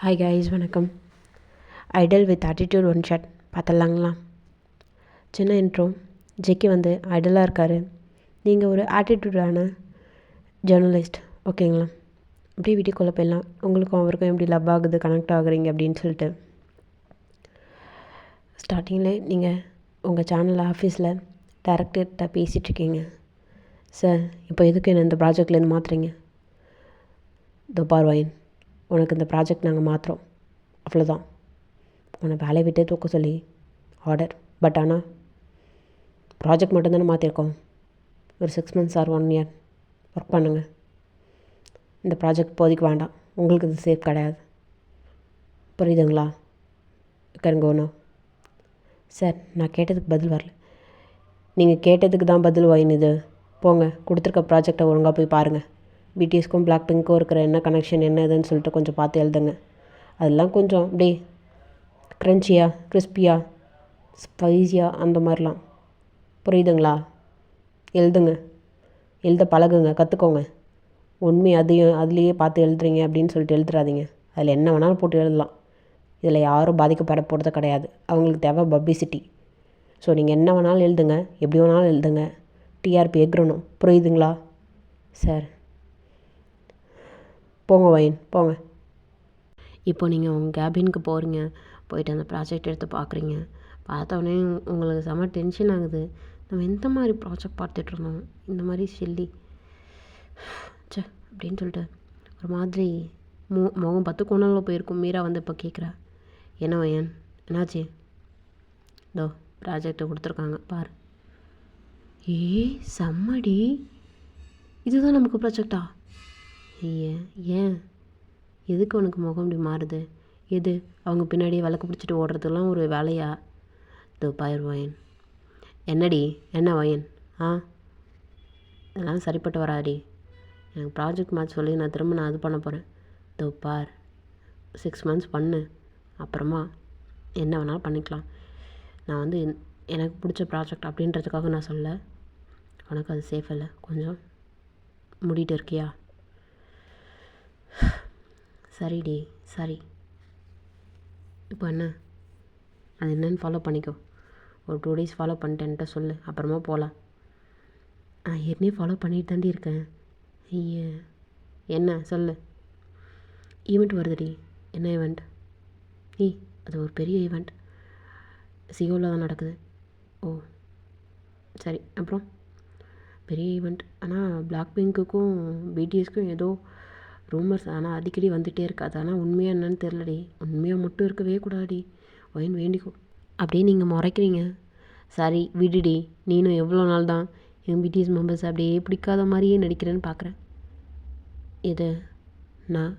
Hi guys, வணக்கம். Idol with attitude one shot பார்த்துடலாங்களா? சின்ன இன்ட்ரோ. ஜெக்கி வந்து ஐடலாக இருக்கார். நீங்கள் ஒரு ஆட்டிடியூடான ஜேர்னலிஸ்ட், ஓகேங்களா? அப்படியே வீட்டுக்குள்ளே போயிடலாம். உங்களுக்கும் அவருக்கும் எப்படி லவ் ஆகுது, கனெக்ட் ஆகுறீங்க அப்படின்னு சொல்லிட்டு. ஸ்டார்டிங்கில் நீங்கள் உங்கள் சேனல் ஆஃபீஸில் டைரக்டர்கிட்ட பேசிகிட்ருக்கீங்க. சார், இப்போ எதுக்கு என்ன இந்த ப்ராஜெக்ட்லேருந்து மாற்றுறீங்க? தோபார் வைன், உனக்கு இந்த ப்ராஜெக்ட் நாங்கள் மாற்றுறோம், அவ்வளோதான். உன்னை வேலையை விட்டே தூக்க சொல்லி ஆர்டர். பட் ஆனால் ப்ராஜெக்ட் மட்டும்தானே மாற்றிருக்கோம். ஒரு 6 months ஆர் 1 year ஒர்க் பண்ணுங்கள். இந்த ப்ராஜெக்ட் இப்போதைக்கு வேண்டாம், உங்களுக்கு இது சேஃப் கிடையாது. புரியுதுங்களா? கருங்கோனோ சார், நான் கேட்டதுக்கு பதில் வரல. நீங்கள் கேட்டதுக்கு தான் பதில் வைன் இது. போங்க, கொடுத்துருக்க ப்ராஜெக்டை ஒழுங்காக போய் பாருங்கள். பிடிஎஸ்க்கும் பிளாக் பிங்க்கும் இருக்கிற என்ன கனெக்ஷன் என்ன இதுன்னு சொல்லிட்டு கொஞ்சம் பார்த்து எழுதுங்க. அதெல்லாம் கொஞ்சம் அப்படியே க்ரன்ச்சியாக, கிறிஸ்பியாக, ஸ்பைஸியாக அந்த மாதிரிலாம். புரியுதுங்களா? எழுதுங்க, எழுத பழகுங்க, கற்றுக்கோங்க. உண்மை அதுலேயே பார்த்து எழுதுறீங்க அப்படின்னு சொல்லிட்டு எழுதுறாதீங்க. அதில் என்ன வேணாலும் போட்டு எழுதலாம். இதில் யாரும் பாதிக்கப்பட போகிறது கிடையாது. அவங்களுக்கு தேவை பப்ளிசிட்டி. ஸோ நீங்கள் என்ன வேணாலும் எழுதுங்க, எப்படி வேணாலும் எழுதுங்க. டிஆர்பி எகிறணும். புரியுதுங்களா? சார், போங்க வைன், போங்க. இப்போ நீங்கள் உங்கள் கேபினுக்கு போகிறீங்க. போயிட்டு அந்த ப்ராஜெக்ட் எடுத்து பார்க்குறீங்க. பார்த்தோடனே உங்களுக்கு செம்ம டென்ஷன் ஆகுது. நம்ம எந்த மாதிரி ப்ராஜெக்ட் பார்த்துட்ருந்தோம், இந்த மாதிரி சொல்லி சே அப்படின்னு சொல்லிட்டு ஒரு மாதிரி முகம் 10 கோணலில் போயிருக்கும். மீரா வந்து இப்போ கேட்குறா, என்ன வையன், என்னாச்சு? இதோ ப்ராஜெக்டை கொடுத்துருக்காங்க பாரு. செம்மடி, இதுதான் நமக்கு ப்ராஜெக்டா? ஏன் எதுக்கு உனக்கு முகம் இப்படி மாறுது? எது அவங்க பின்னாடியே விளக்கு பிடிச்சிட்டு ஓடுறதுலாம் ஒரு வேலையா? இதோ பார் வயன். என்னடி, என்ன வயன்? இதெல்லாம் சரிப்பட்டு வராடி. எனக்கு ப்ராஜெக்ட் மேட்ச் சொல்லி நான் அது பண்ண போகிறேன். இதோ பார், 6 months பண்ணு, அப்புறமா என்ன வேணாலும் பண்ணிக்கலாம். நான் வந்து எனக்கு பிடிச்ச ப்ராஜெக்ட் அப்படின்றதுக்காக நான் சொல்ல. உனக்கு அது சேஃப் இல்லை. கொஞ்சம் மூடிட்டு இருக்கியா? சரிடி, சரி. இப்போ என்ன, அது என்னன்னு ஃபாலோ பண்ணிக்கோ. ஒரு 2 days ஃபாலோ பண்ணிட்டேன்ட்ட சொல்லு, அப்புறமா போகலாம். ஏற்கனவே ஃபாலோ பண்ணிட்டு தாண்டி இருக்கேன். என்ன சொல்லு? ஈவெண்ட் வருதுடி. என்ன ஈவெண்ட்? அது ஒரு பெரிய ஈவெண்ட். சியோவில் தான் நடக்குது. ஓ சரி, அப்புறம் பெரிய ஈவெண்ட். ஆனால் பிளாக் பிங்க்குக்கும் பிடிஎஸ்க்கும் ஏதோ ரூமர்ஸ் ஆனால் அடிக்கடி வந்துகிட்டே இருக்காது. ஆனால் உண்மையாக என்னன்னு தெரிலடி. உண்மையாக மட்டும் இருக்கவே கூடாடி வைன், வேண்டிக்கோ. அப்படியே நீங்கள் முறைக்கிறீங்க. சரி விடுடி, நீனும் எவ்வளோ நாள் தான் என் பிடிஎஸ் மெம்பர்ஸ் அப்படியே பிடிக்காத மாதிரியே நடிக்கிறேன்னு பார்க்குறேன். இது நான்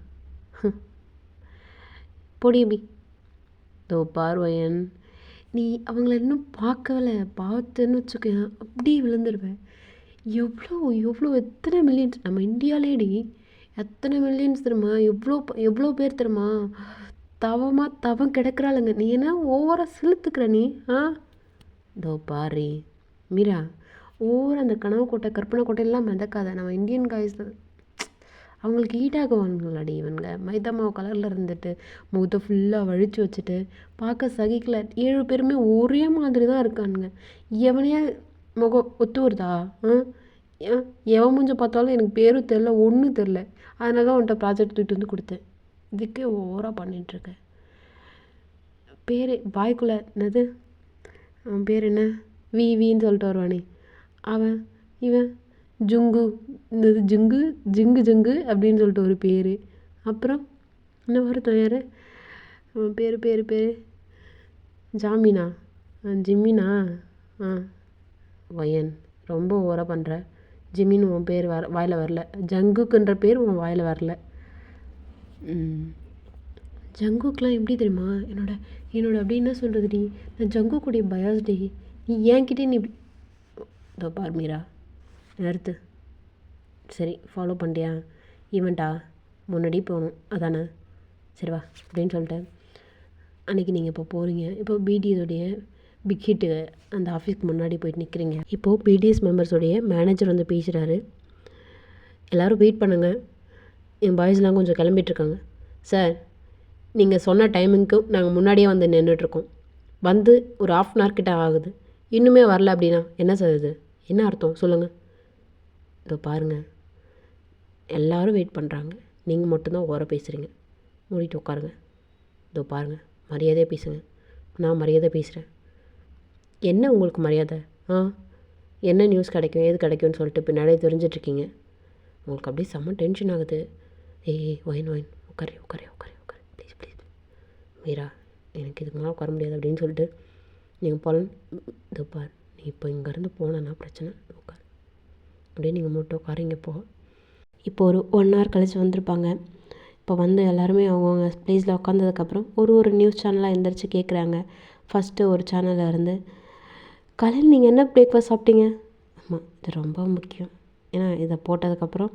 பொடியபி. தோ பார்வையன், நீ அவங்கள இன்னும் பார்க்கவில்லை. பார்த்துன்னு வச்சுக்க அப்படியே விழுந்துருவேன். எவ்வளோ எத்தனை மில்லியன்ஸ் நம்ம இந்தியாவிலேடி, எத்தனை மில்லியன்ஸ் தெரியுமா? எவ்வளோ பேர் தெரியுமா தவம் கிடக்குறாளுங்க. நீ என்ன ஓவராக செலுத்துக்கிற நீ? இதோ பாரு மீரா, ஓவராக அந்த கனவு கோட்டை கற்பனை கோட்டையெல்லாம் மிதக்காத. நம்ம இந்தியன் காய்ஸ் அவங்களுக்கு ஈடாகுவானுங்களாடி இவனுங்க. மைதா மாவு கலரில் இருந்துட்டு முகத்தை ஃபுல்லாக வழித்து வச்சுட்டு பார்க்க சகிக்கல. 7 பேருமே ஒரே மாதிரி தான் இருக்கானுங்க. எவனையா முகம் ஒத்து வருதா? எவன் மூஞ்ச பார்த்தாலும் எனக்கு பேரும் தெரில, ஒன்றும் தெரில. அதனால தான் உன்கிட்ட ப்ராஜெக்ட் தூக்கிட்டு வந்து கொடுத்தேன். இதுக்கே ஓவராக பண்ணிகிட்ருக்கேன். பேர் பாய்க்குள்ளே என்னது, அவன் பேர் என்ன, வின்னு சொல்லிட்டு வருவானே அவன், இவன் ஜுங்கு, இந்த ஜிங்கு அப்படின்னு சொல்லிட்டு ஒரு பேர். அப்புறம் இன்னும் ஒருத்தன் யார், அவன் பேர் ஜாமீனா, ஜிம்மினா. வயன், ரொம்ப ஓவராக பண்ணுற. ஜிம்மின்னு உன் பேர் வாயில் வரல. ஜங்குக்குன்ற பேர் உன் வாயில் வரல. ஜங்குக்கெலாம் எப்படி தெரியுமா? என்னோட அப்படி என்ன சொல்கிறதுடி, நான் ஜங்குக்குடைய பயாஸ்டி. நீ ஏன்கிட்டே நீ இதோ பார் மீரா, நிறுத்து. சரி, ஃபாலோ பண்ணிட்டியா? ஈவெண்ட்டா முன்னாடி போகணும் அதானே? சரி வா அப்படின்னு சொல்லிட்டேன். அன்றைக்கி நீங்கள் இப்போ போகிறீங்க. இப்போ பிடிஎஸோடைய பிக் ஹிட்டு அந்த ஆஃபீஸ்க்கு முன்னாடி போயிட்டு நிற்கிறீங்க. இப்போது பிடிஎஸ் மெம்பர்ஸோடைய மேனேஜர் வந்து பேசுகிறாரு. எல்லோரும் வெயிட் பண்ணுங்கள், என் பாய்ஸ்லாம் கொஞ்சம் கிளம்பிட்டுருக்காங்க. சார், நீங்கள் சொன்ன டைமிங்க்கு நாங்கள் முன்னாடியே வந்து நின்றுட்டுருக்கோம். வந்து ஒரு 1/2 அன் ஹவர் கிட்ட ஆகுது. இன்னுமே வரல அப்படின்னா என்ன சார் இது? என்ன அர்த்தம் சொல்லுங்கள்? இதோ பாருங்கள், எல்லோரும் வெயிட் பண்ணுறாங்க. நீங்கள் மட்டும்தான் ஓர பேசுகிறீங்க. மூடிட்டு உட்காருங்க. இதோ பாருங்கள், மரியாதையாக பேசுங்க. நான் மரியாதை பேசுகிறேன். என்ன உங்களுக்கு மரியாதை? என்ன நியூஸ் கிடைக்கும் ஏது கிடைக்கும்னு சொல்லிட்டு பின்னாடியே தெரிஞ்சிட்ருக்கீங்க. உங்களுக்கு அப்படியே செம்ம டென்ஷன் ஆகுது. ஏய் ஒயின் உட்காரு ப்ளீஸ் மீரா, எனக்கு இதுக்கு மேலே உட்கார முடியாது அப்படின்னு சொல்லிட்டு நீங்கள் போல. இதோ பார், நீ இப்போ இங்கேருந்து போனேன்னா பிரச்சனை. உட்கார் அப்படியே நீங்கள் மட்டும் உட்காரிங்க. இப்போ ஒரு 1 ஹவர் கழித்து வந்திருப்பாங்க. இப்போ வந்து எல்லாருமே அவங்கவுங்க ப்ளேஸில் உட்காந்ததுக்கப்புறம் ஒரு நியூஸ் சேனலாக எந்திரிச்சு கேட்குறாங்க. ஃபஸ்ட்டு ஒரு சேனலில் இருந்து, காலையில் நீங்கள் என்ன பிரேக்ஃபாஸ்ட் சாப்பிட்டீங்க? ஆமாம், இது ரொம்ப முக்கியம். ஏன்னா இதை போட்டதுக்கப்புறம்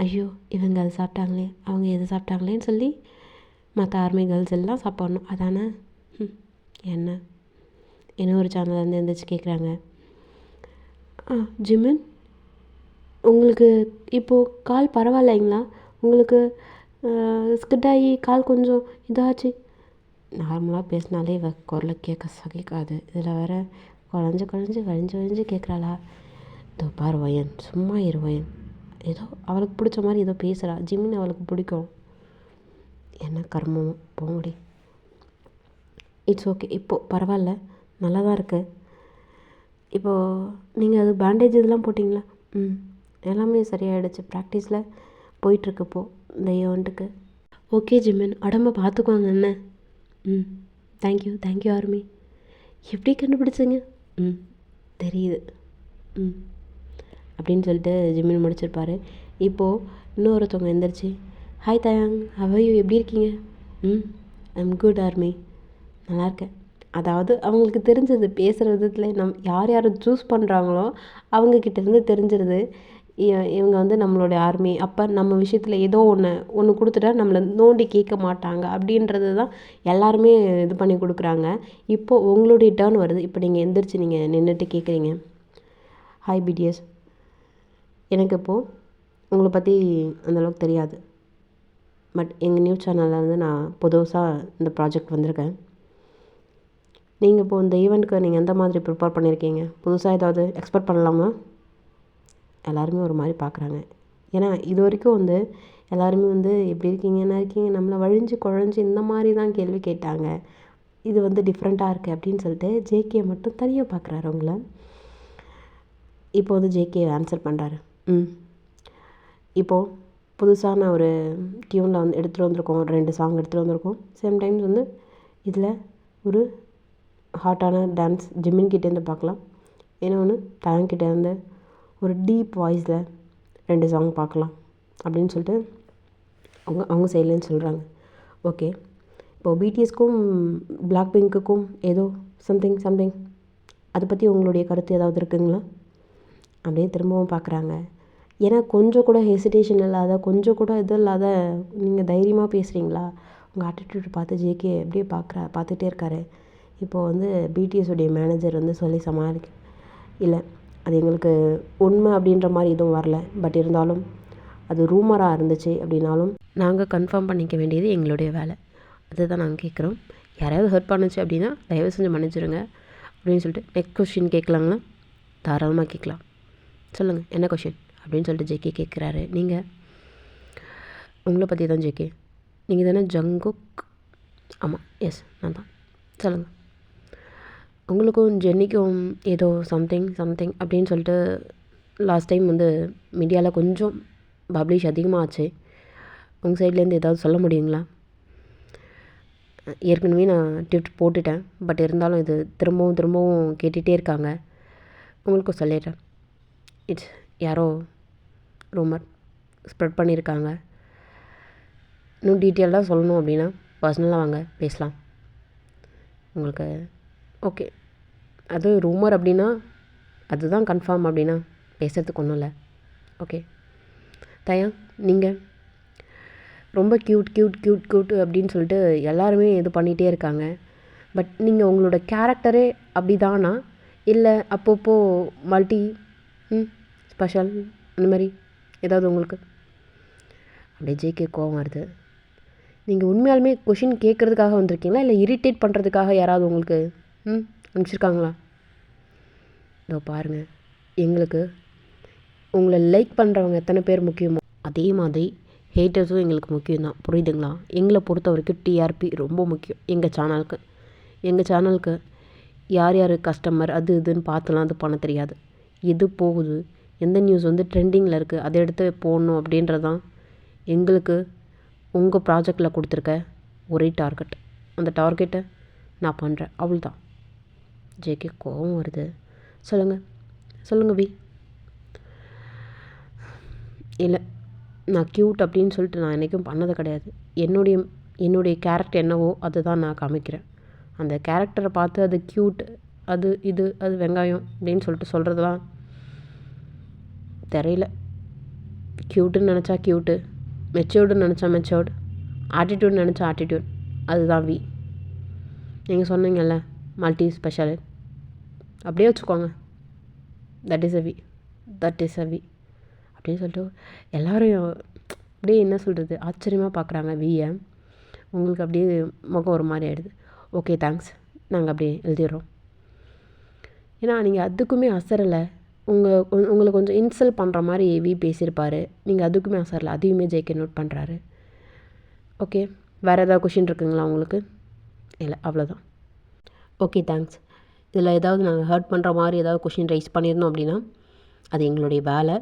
ஐயோ இவங்க அதை சாப்பிட்டாங்களே, அவங்க எது சாப்பிட்டாங்களேன்னு சொல்லி மற்ற ஆர்மி கேர்ள்ஸ் எல்லாம் சாப்பிட்ணும் அதானே? என்ன இன்னொரு சேனல்லேருந்து எழுந்திரிச்சு கேட்குறாங்க. ஜிமின், உங்களுக்கு இப்போது கால் பரவாயில்லைங்களா? உங்களுக்கு ஸ்கிட்டாகி கால் கொஞ்சம் இதாச்சு. நார்மலாக பேசினாலே இவ குரலை கேட்க சகிக்காது. இதில் வேற குழஞ்சு கேட்குறாளா? இதோ பார் வயன், சும்மா இரு வயன். ஏதோ அவளுக்கு பிடிச்ச மாதிரி ஏதோ பேசுகிறா. ஜிமின் அவளுக்கு பிடிக்கும். என்ன கர்மமோ போங்கடி. இட்ஸ் ஓகே, இப்போது பரவாயில்ல, நல்லா தான் இருக்குது. இப்போது நீங்கள் அது பேண்டேஜ் இதெல்லாம் போட்டிங்களா? எல்லாமே சரியாயிடுச்சு. ப்ராக்டிஸில் போயிட்டுருக்கு இப்போது இந்த ஈவெண்ட்டுக்கு. ஓகே ஜிமின், உடம்ப பார்த்துக்குவாங்க என்ன? Thank you army. எப்படி கண்டுபிடிச்சிங்க? தெரியுது. அப்படின்னு சொல்லிட்டு ஜிமின் முடிச்சிருப்பார். இப்போது இன்னொருத்தவங்க எந்திரிச்சு, ஹாய் தயாங், ஹவ்யூ, எப்படி இருக்கீங்க? ஐம் குட் ஆர்மி, நல்லாயிருக்கேன். அதாவது அவங்களுக்கு தெரிஞ்சது பேசுகிற விதத்தில் யார் சூஸ் பண்ணுறாங்களோ அவங்கக்கிட்டேருந்து தெரிஞ்சிருது இவங்க வந்து நம்மளுடைய ஆர்மி. அப்போ நம்ம விஷயத்தில் ஏதோ ஒன்று கொடுத்துட்டா நம்மளை நோண்டி கேட்க மாட்டாங்க அப்படின்றது தான் எல்லாருமே இது பண்ணி கொடுக்குறாங்க. இப்போது உங்களுடைய டர்ன் வருது. இப்போ நீங்கள் எந்திரிச்சு நீங்கள் நின்றுட்டு கேட்குறீங்க, ஹாய் பிடிஎஸ், எனக்கு இப்போது உங்களை பற்றி அந்தளவுக்கு தெரியாது. பட் எங்கள் நியூஸ் சேனல்லேருந்து நான் புதுசாக இந்த ப்ராஜெக்ட் வந்திருக்கேன். நீங்கள் இப்போது இந்த ஈவெண்ட்டுக்கு நீங்கள் எந்த மாதிரி ப்ரிப்பேர் பண்ணியிருக்கீங்க? புதுசாக ஏதாவது எக்ஸ்பெக்ட் பண்ணலாமா? எல்லாருமே ஒரு மாதிரி பார்க்குறாங்க. ஏன்னா இது வரைக்கும் வந்து எல்லாருமே வந்து எப்படி இருக்கீங்க, என்ன இருக்கீங்க, நம்மளை குழஞ்சி இந்த மாதிரி தான் கேள்வி கேட்டாங்க. இது வந்து டிஃப்ரெண்ட்டாக இருக்குது அப்படின்னு சொல்லிட்டு ஜேகே மட்டும் தனியாக பார்க்குறாரு அவங்கள. இப்போ வந்து ஜேகே ஆன்சர் பண்ணுறாரு. இப்போது புதுசான ஒரு டியூனில் வந்து எடுத்துகிட்டு வந்திருக்கோம். 2 சாங் எடுத்துகிட்டு வந்திருக்கோம். சேம் டைம்ஸ் வந்து இதில் ஒரு ஹாட்டான டான்ஸ் ஜிமின்கிட்டேருந்து பார்க்கலாம். இன்னொன்று தயங்கிட்டேருந்து ஒரு டீப் வாய்ஸில் 2 சாங் பார்க்கலாம் அப்படின்னு சொல்லிட்டு அவங்க சைட்லேன்னு சொல்கிறாங்க. ஓகே, இப்போது பிடிஎஸ்க்கும் பிளாக் பிங்க்குக்கும் ஏதோ சம்திங் அதை பற்றி உங்களுடைய கருத்து ஏதாவது இருக்குங்களா? அப்படியே திரும்பவும் பார்க்குறாங்க. ஏன்னா கொஞ்சம் கூட ஹெசிடேஷன் இல்லாத, கொஞ்சம் கூட இது இல்லாத நீங்கள் தைரியமாக பேசுகிறீங்களா? உங்கள் ஆட்டிடியூட் பார்த்து ஜேகே அப்படியே பார்த்துட்டே இருக்காரு. இப்போது வந்து பிடிஎஸுடைய மேனேஜர் வந்து சொல்லி இல்லை, அது எங்களுக்கு உண்மை அப்படின்ற மாதிரி எதுவும் வரல. பட் இருந்தாலும் அது ரூமராக இருந்துச்சு அப்படின்னாலும் நாங்கள் கன்ஃபார்ம் பண்ணிக்க வேண்டியது எங்களுடைய வேலை. அதுதான் நாங்கள் கேட்குறோம். யாரையாவது ஹர்ட் பண்ணுச்சு அப்படின்னா தயவு செஞ்சு மன்னிச்சிடுங்க அப்படின்னு சொல்லிட்டு நெக்ஸ்ட் கொஸ்டின் கேட்கலாங்களா? தாராளமாக கேட்கலாம். சொல்லுங்கள், என்ன கொஷின் அப்படின்னு சொல்லிட்டு ஜேகே கேட்குறாரு. நீங்கள் உங்களை பற்றி தான் ஜேகே, நீங்கள் தானே ஜங்குக்? ஆமாம், எஸ், நான் தான். சொல்லுங்கள், உங்களுக்கும் ஜென்னிக்கும் ஏதோ சம்திங் அப்படின்னு சொல்லிட்டு லாஸ்ட் டைம் வந்து மீடியாவில் கொஞ்சம் பப்ளிஷ் அதிகமாக ஆச்சு. உங்கள் சைட்லேருந்து ஏதாவது சொல்ல முடியுங்களா? ஏற்கனவே நான் ட்விட் போட்டுட்டேன். பட் இருந்தாலும் இது திரும்பவும் கேட்டுகிட்டே இருக்காங்க. உங்களுக்கும் சொல்லிடுறேன். இட்ஸ் யாரோ ரூமர் ஸ்ப்ரெட் பண்ணியிருக்காங்க. இன்னும் டீட்டெயில்டாக சொல்லணும் அப்படின்னா பர்சனலாக வாங்க பேசலாம். உங்களுக்கு ஓகே, அது ரூமர் அப்படின்னா அதுதான் கன்ஃபார்ம் அப்படின்னா பேசுகிறதுக்கு ஒன்றும் இல்லை. ஓகே தயா, நீங்கள் ரொம்ப க்யூட் அப்படின்னு சொல்லிட்டு எல்லாருமே இது பண்ணிகிட்டே இருக்காங்க. பட் நீங்கள் உங்களோட கேரக்டரே அப்படி தானா, இல்லை அப்பப்போ மல்டி ஸ்பெஷல் அந்த மாதிரி ஏதாவது உங்களுக்கு? அப்படியே ஜேகே கோவம் வருது. நீங்கள் உண்மையாலுமே கொஷின் கேட்குறதுக்காக வந்திருக்கீங்களா, இல்லை இரிட்டேட் பண்ணுறதுக்காக யாராவது உங்களுக்கு அனுப்பிச்சிருக்காங்களா? இதோ பாருங்கள், எங்களுக்கு உங்களை லைக் பண்ணுறவங்க எத்தனை பேர் முக்கியமோ அதே மாதிரி ஹேட்டர்ஸும் எங்களுக்கு முக்கியம்தான், புரியுதுங்களா? எங்களை பொறுத்த வரைக்கும் டிஆர்பி ரொம்ப முக்கியம். எங்கள் சேனலுக்கு யார் யார் கஸ்டமர் அது இதுன்னு பார்த்துலாம் அது பண்ண தெரியாது. எது போகுது, எந்த நியூஸ் வந்து ட்ரெண்டிங்கில் இருக்குது அதை எடுத்து போடணும் அப்படின்றதான் எங்களுக்கு உங்கள் ப்ராஜெக்டில் கொடுத்துருக்க ஒரே டார்கெட். அந்த டார்கெட்டை நான் பண்ணுறேன், அவ்வளோதான். ஜேகே கோவம் வருது. சொல்லுங்கள் வி. இல்லை, நான் க்யூட் அப்படின்னு சொல்லிட்டு நான் என்றைக்கும் பண்ணது கிடையாது. என்னுடைய கேரக்டர் என்னவோ அதை தான் நான் காமிக்கிறேன். அந்த கேரக்டரை பார்த்து அது க்யூட், அது வெங்காயம் அப்படின்னு சொல்லிட்டு சொல்கிறதுலாம் தெரியல. க்யூட்டுன்னு நினச்சா க்யூட்டு, மெச்சூர்டுன்னு நினச்சா மெச்சூர்டு, ஆட்டிடியூட் நினச்சா ஆட்டிடியூட், அதுதான் வி. நீங்கள் சொன்னீங்கல்ல மல்டி ஸ்பெஷல், அப்படியே வச்சுக்கோங்க. தட் இஸ் அ வி அப்படின்னு சொல்லிட்டு எல்லோரும் அப்படியே என்ன சொல்கிறது ஆச்சரியமாக பார்க்குறாங்க வியை. உங்களுக்கு அப்படியே முகம் ஒரு மாதிரி ஆகிடுது. ஓகே தேங்க்ஸ், நாங்கள் அப்படியே எழுதிடுறோம். ஏன்னா நீங்கள் அதுக்குமே அசரலை. உங்களை கொஞ்சம் இன்சல்ட் பண்ணுற மாதிரி வி பேசியிருப்பார், நீங்கள் அதுக்குமே அசரலை, அதையுமே ஜேகே நோட் பண்ணுறாரு. ஓகே, வேறு ஏதாவது கொஷின் இருக்குங்களா உங்களுக்கு? இல்லை, அவ்வளோதான். Okay thanks. இதில் ஏதாவது நாங்கள் ஹர்ட் பண்ணுற மாதிரி ஏதாவது கொஷின் ரைஸ் பண்ணியிருந்தோம் அப்படின்னா அது எங்களுடைய வேலை.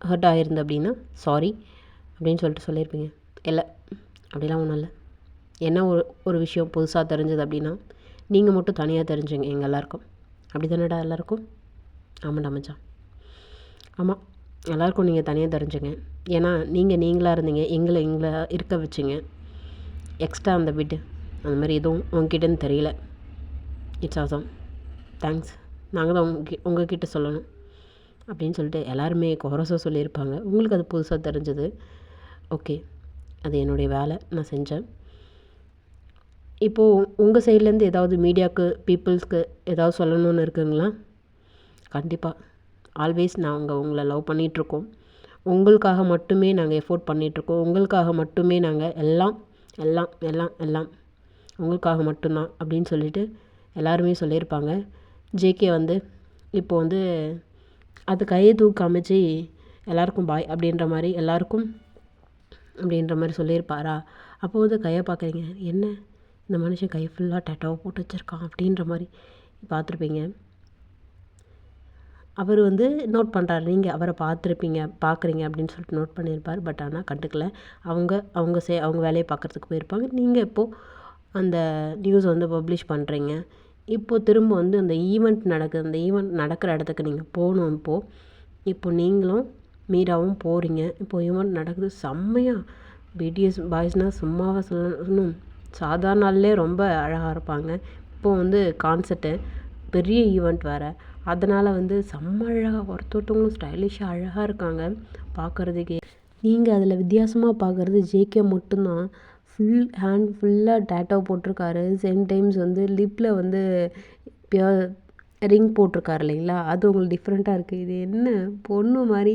ஹர்ட் ஆகிருந்து அப்படின்னா சாரி அப்படின்னு சொல்லிட்டு சொல்லியிருப்பீங்க. இல்லை, அப்படிலாம் ஒன்றும் இல்லை. என்ன ஒரு விஷயம் புதுசாக தெரிஞ்சது அப்படின்னா நீங்கள் மட்டும் தனியாக தெரிஞ்சுங்க எங்கள் எல்லாருக்கும். அப்படி தானேடா எல்லாருக்கும்? ஆமாண்டா மச்சான், ஆமாம், எல்லாருக்கும் நீங்கள் தனியாக தெரிஞ்சுங்க. ஏன்னா நீங்களாக இருந்தீங்க, எங்களை இருக்க வச்சிங்க. எக்ஸ்ட்ரா அந்த பிட்டு அந்த மாதிரி எதுவும் உங்ககிட்டன்னு தெரியல. It's awesome, thanks. நாங்கள் தான் உங்ககிட்ட சொல்லணும் அப்படின்னு சொல்லிட்டு எல்லாருமே கோரஸாக சொல்லியிருப்பாங்க. உங்களுக்கு அது புதுசாக தெரிஞ்சது. ஓகே, அது என்னுடைய வேலை, நான் செஞ்சேன். இப்போது உங்கள் சைட்லேருந்து ஏதாவது மீடியாவுக்கு பீப்புள்ஸ்க்கு ஏதாவது சொல்லணும்னு இருக்குங்களா? கண்டிப்பாக, ஆல்வேஸ் நாங்கள் உங்களை லவ் பண்ணிகிட்ருக்கோம். உங்களுக்காக மட்டுமே நாங்கள் எஃபோர்ட் பண்ணிகிட்ருக்கோம். உங்களுக்காக மட்டுமே நாங்கள் எல்லாம் எல்லாம் எல்லாம் எல்லாம் உங்களுக்காக மட்டும்தான் அப்படின்னு சொல்லிட்டு எல்லாருமே சொல்லியிருப்பாங்க. ஜேகே வந்து இப்போது வந்து அது கையை காமிச்சு எல்லாருக்கும் பாய் அப்படின்ற மாதிரி அப்படின்ற மாதிரி சொல்லியிருப்பாரா? அப்போ வந்து கையை பார்க்குறீங்க, என்ன இந்த மனுஷன் கை ஃபுல்லாக டேட்டாவை போட்டு வச்சுருக்கான் அப்படின்ற மாதிரி பார்த்துருப்பீங்க. அவர் வந்து நோட் பண்ணுறாரு, நீங்கள் அவரை பார்க்குறீங்க அப்படின்னு சொல்லிட்டு நோட் பண்ணியிருப்பார். பட் ஆனால் கண்டுக்கல. அவங்க வேலையை பார்க்குறதுக்கு போயிருப்பாங்க. நீங்கள் இப்போது அந்த நியூஸ் வந்து பப்ளிஷ் பண்ணுறீங்க. இப்போது திரும்ப வந்து அந்த ஈவெண்ட் நடக்கிற இடத்துக்கு நீங்கள் போகணும். இப்போ நீங்களும் மீராவும் போகிறீங்க. இப்போ ஈவெண்ட் நடக்குது, செம்மையாக. பிடிஎஸ் பாய்ஸ்னால் சும்மாவாக சொல்லணும், சாதாரண நாள்லே ரொம்ப அழகாக இருப்பாங்க. இப்போது வந்து கான்சர்ட்டு பெரிய ஈவெண்ட் வேறு, அதனால் வந்து செம்ம அழகாக ஒருத்தவங்களும் ஸ்டைலிஷாக அழகாக இருக்காங்க பார்க்குறதுக்கே. நீங்கள் அதில் வித்தியாசமாக பார்க்குறது ஜேகே மட்டும்தான். ஹேண்ட் ஃபுல்லாக டேட்டோ போட்டிருக்காரு. சேம் டைம்ஸ் வந்து லிப்பில் வந்து ரிங் போட்டிருக்காரு இல்லைங்களா, அது உங்களுக்கு டிஃப்ரெண்ட்டாக இருக்குது. இது என்ன பொண்ணு மாதிரி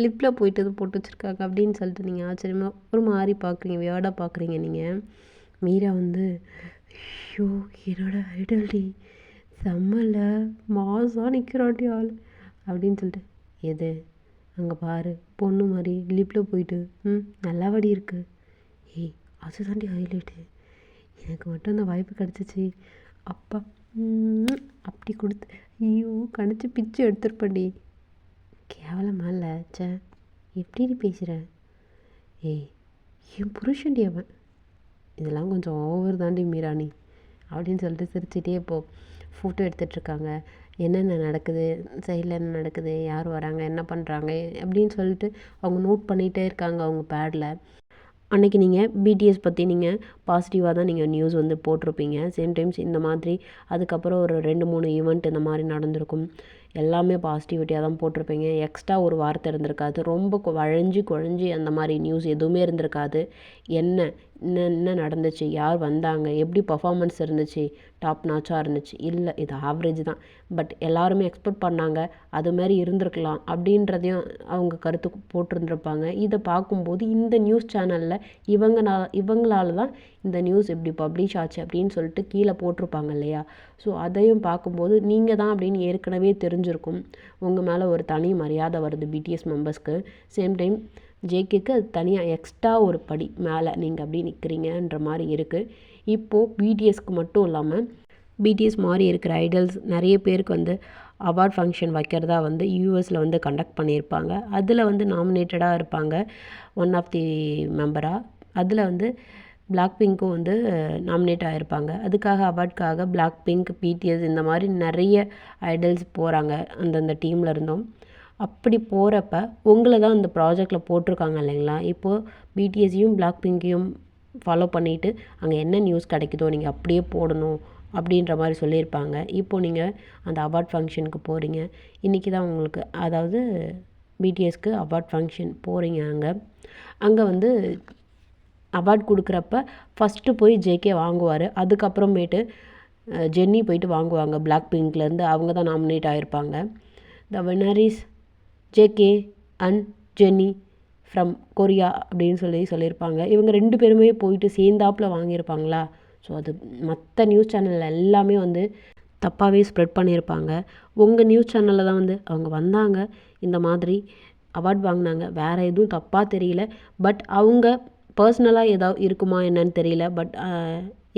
லிப்பில் போயிட்டு இது போட்டு வச்சுருக்காங்க அப்படின்னு சொல்லிட்டு நீங்கள் ஆச்சரியமாக ஒரு மாதிரி பார்க்குறீங்க, வியர்டாக பார்க்குறீங்க நீங்கள். மீரா வந்து ஐயோ என்னோட ஐடல்டி, செம்மல மாசாக நிற்கிறாட்டி ஆள் அப்படின்னு சொல்லிட்டு, எது அங்கே பாரு பொண்ணு மாதிரி லிப்பில் போயிட்டு நல்லாவடி இருக்குது. ஏய் அது தாண்டி ஹைலைட்டு, எனக்கு மட்டும் அந்த வாய்ப்பு கிடச்சிச்சு, அப்பா அப்படி கொடுத்து ஐயோ கணிச்சு பிச்சு எடுத்துருப்பண்டி. கேவலமா இல்லை சே, எப்படி நீ பேசுகிற? ஏய் என் புருஷன்டி அவன், இதெல்லாம் கொஞ்சம் ஓவர் தாண்டி மீராணி அப்படின்னு சொல்லிட்டு சிரிச்சிட்டே ஃபோட்டோ எடுத்துகிட்ருக்காங்க. என்னென்ன நடக்குது, சைடில் என்ன நடக்குது, யார் வராங்க, என்ன பண்ணுறாங்க அப்படின்னு சொல்லிட்டு அவங்க நோட் பண்ணிகிட்டே இருக்காங்க அவங்க பேடில். அன்றைக்கி நீங்கள் பிடிஎஸ் பற்றி நீங்கள் பாசிட்டிவாக தான் நீங்கள் நியூஸ் வந்து போட்டிருப்பீங்க. சேம் டைம்ஸ் இந்த மாதிரி அதுக்கப்புறம் ஒரு 2-3 ஈவெண்ட் இந்த மாதிரி நடந்திருக்கும். எல்லாமே பாசிட்டிவிட்டியாக தான் போட்டிருப்பீங்க. எக்ஸ்ட்ரா ஒரு வார்த்தை இருந்திருக்காது. ரொம்ப குழஞ்சி அந்த மாதிரி நியூஸ் எதுவுமே இருந்திருக்காது. என்ன என்ன நடந்துச்சு, யார் வந்தாங்க, எப்படி பர்ஃபார்மன்ஸ் இருந்துச்சு, டாப் நாச்சாக இருந்துச்சு, இல்லை இது ஆவரேஜ் தான், பட் எல்லாருமே எக்ஸ்பெக்ட் பண்ணாங்க அது மாதிரி இருந்திருக்கலாம் அப்படின்றதையும் அவங்க கருத்து போட்டிருந்துருப்பாங்க. இதை பார்க்கும்போது இந்த நியூஸ் சேனலில் இவங்களால தான் இந்த நியூஸ் இப்படி பப்ளிஷ் ஆச்சு அப்படின்னு சொல்லிட்டு கீழே போட்டிருப்பாங்க இல்லையா. ஸோ அதையும் பார்க்கும்போது நீங்கள் தான் அப்படின்னு ஏற்கனவே தெரிஞ்சிருக்கும். உங்கள் மேலே ஒரு தனி மரியாதை வருது பிடிஎஸ் மெம்பர்ஸ்க்கு. சேம் டைம் ஜேகேக்கு அது தனியாக எக்ஸ்ட்ரா ஒரு படி மேலே நீங்கள் அப்படி நிற்கிறீங்கன்ற மாதிரி இருக்குது. இப்போது பிடிஎஸ்க்கு மட்டும் இல்லாமல் பிடிஎஸ் மாதிரி இருக்கிற ஐடல்ஸ் நிறைய பேருக்கு வந்து அவார்ட் ஃபங்க்ஷன் வைக்கிறதா வந்து யூஎஸில் வந்து கண்டக்ட் பண்ணியிருப்பாங்க. அதில் வந்து நாமினேட்டடாக இருப்பாங்க ஒன் ஆஃப் தி மெம்பராக. அதில் வந்து பிளாக் பிங்க்கும் வந்து நாமினேட் ஆகிருப்பாங்க. அதுக்காக அவார்டுக்காக பிளாக் பிங்க், பிடிஎஸ் இந்த மாதிரி நிறைய ஐடல்ஸ் போகிறாங்க அந்தந்த டீமில் இருந்தோம். அப்படி போகிறப்ப உங்களை தான் இந்த ப்ராஜெக்டில் போட்டிருக்காங்க இல்லைங்களா. இப்போது பிடிஎஸையும் பிளாக் பிங்கையும் ஃபாலோ பண்ணிவிட்டு அங்கே என்ன நியூஸ் கிடைக்குதோ நீங்கள் அப்படியே போடணும் அப்படின்ற மாதிரி சொல்லியிருப்பாங்க. இப்போது நீங்கள் அந்த அவார்ட் ஃபங்க்ஷனுக்கு போகிறீங்க. இன்றைக்கி தான் உங்களுக்கு, அதாவது பிடிஎஸ்க்கு அவார்ட் ஃபங்க்ஷன் போகிறீங்க. அங்கே வந்து அவார்ட் கொடுக்குறப்ப ஃபஸ்ட்டு போய் ஜேகே வாங்குவார். அதுக்கப்புறமேட்டு ஜென்னி போயிட்டு வாங்குவாங்க பிளாக் பிங்க்லேருந்து. அவங்க தான் நாமினேட் ஆகிருப்பாங்க. The winner is JK and Jennie from Korea அப்படின்னு சொல்லியிருப்பாங்க. இவங்க 2 பேருமே போயிட்டு சேர்ந்தாப்பில் வாங்கியிருப்பாங்களா. ஸோ அது மற்ற நியூஸ் சேனலில் எல்லாமே வந்து தப்பாகவே ஸ்ப்ரெட் பண்ணியிருப்பாங்க. உங்கள் நியூஸ் சேனலில் தான் வந்து அவங்க வந்தாங்க, இந்த மாதிரி அவார்ட் வாங்கினாங்க, வேறு எதுவும் தப்பாக தெரியல. பட் அவங்க பர்சனலாக ஏதாவது இருக்குமா என்னன்னு தெரியல. பட்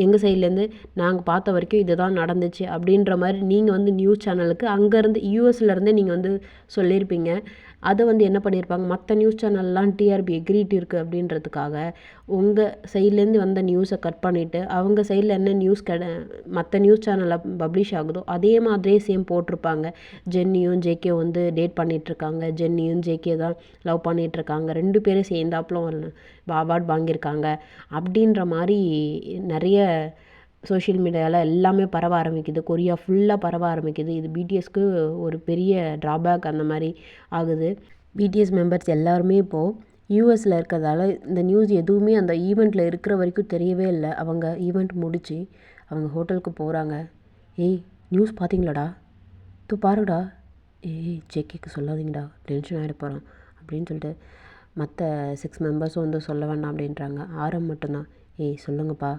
எங்கள் சைட்லேருந்து நாங்கள் பார்த்த வரைக்கும் இது தான் நடந்துச்சு அப்படின்ற மாதிரி நீங்கள் வந்து நியூஸ் சேனலுக்கு அங்கேருந்து யூஎஸ்லேருந்தே நீங்கள் வந்து சொல்லியிருப்பீங்க. அதை வந்து என்ன பண்ணியிருப்பாங்க, மற்ற நியூஸ் சேனல்லாம் டிஆர்பி எக்ரிட் இருக்குது அப்படின்றதுக்காக உங்கள் சைட்லேருந்து வந்த நியூஸை கட் பண்ணிவிட்டு அவங்க சைடில் என்ன நியூஸ் மற்ற நியூஸ் சேனலில் பப்ளிஷ் ஆகுதோ அதே மாதிரியே சேம் போட்டிருப்பாங்க. ஜென்னியும் ஜேகே வந்து டேட் பண்ணிகிட்ருக்காங்க, ஜென்னியும் ஜேகே தான் லவ் பண்ணிகிட்ருக்காங்க, 2 பேரும் சேர்ந்தாப்புலம் அவார்ட் வாங்கியிருக்காங்க அப்படின்ற மாதிரி நிறைய சோஷியல் மீடியாவில் எல்லாமே பரவ ஆரம்பிக்குது. கொரியா ஃபுல்லாக பரவ ஆரம்பிக்குது. இது பிடிஎஸ்க்கு ஒரு பெரிய ட்ராபேக் அந்த மாதிரி ஆகுது. பிடிஎஸ் மெம்பர்ஸ் எல்லாருமே இப்போது யூஎஸில் இருக்கிறதால இந்த நியூஸ் எதுவுமே அந்த ஈவெண்ட்டில் இருக்கிற வரைக்கும் தெரியவே இல்லை. அவங்க ஈவெண்ட் முடித்து அவங்க ஹோட்டலுக்கு போகிறாங்க. ஏய் நியூஸ் பார்த்தீங்களாடா, தூ பாருடா, ஏய் ஜேகேக்கு சொல்லாதீங்கடா, டென்ஷன் ஆகிட போகிறான் அப்படின்னு சொல்லிட்டு மற்ற 6 மெம்பர்ஸும் வந்து சொல்ல வேண்டாம் அப்படின்றாங்க. ஆரம் மட்டும்தான், ஏய் சொல்லுங்கப்பா,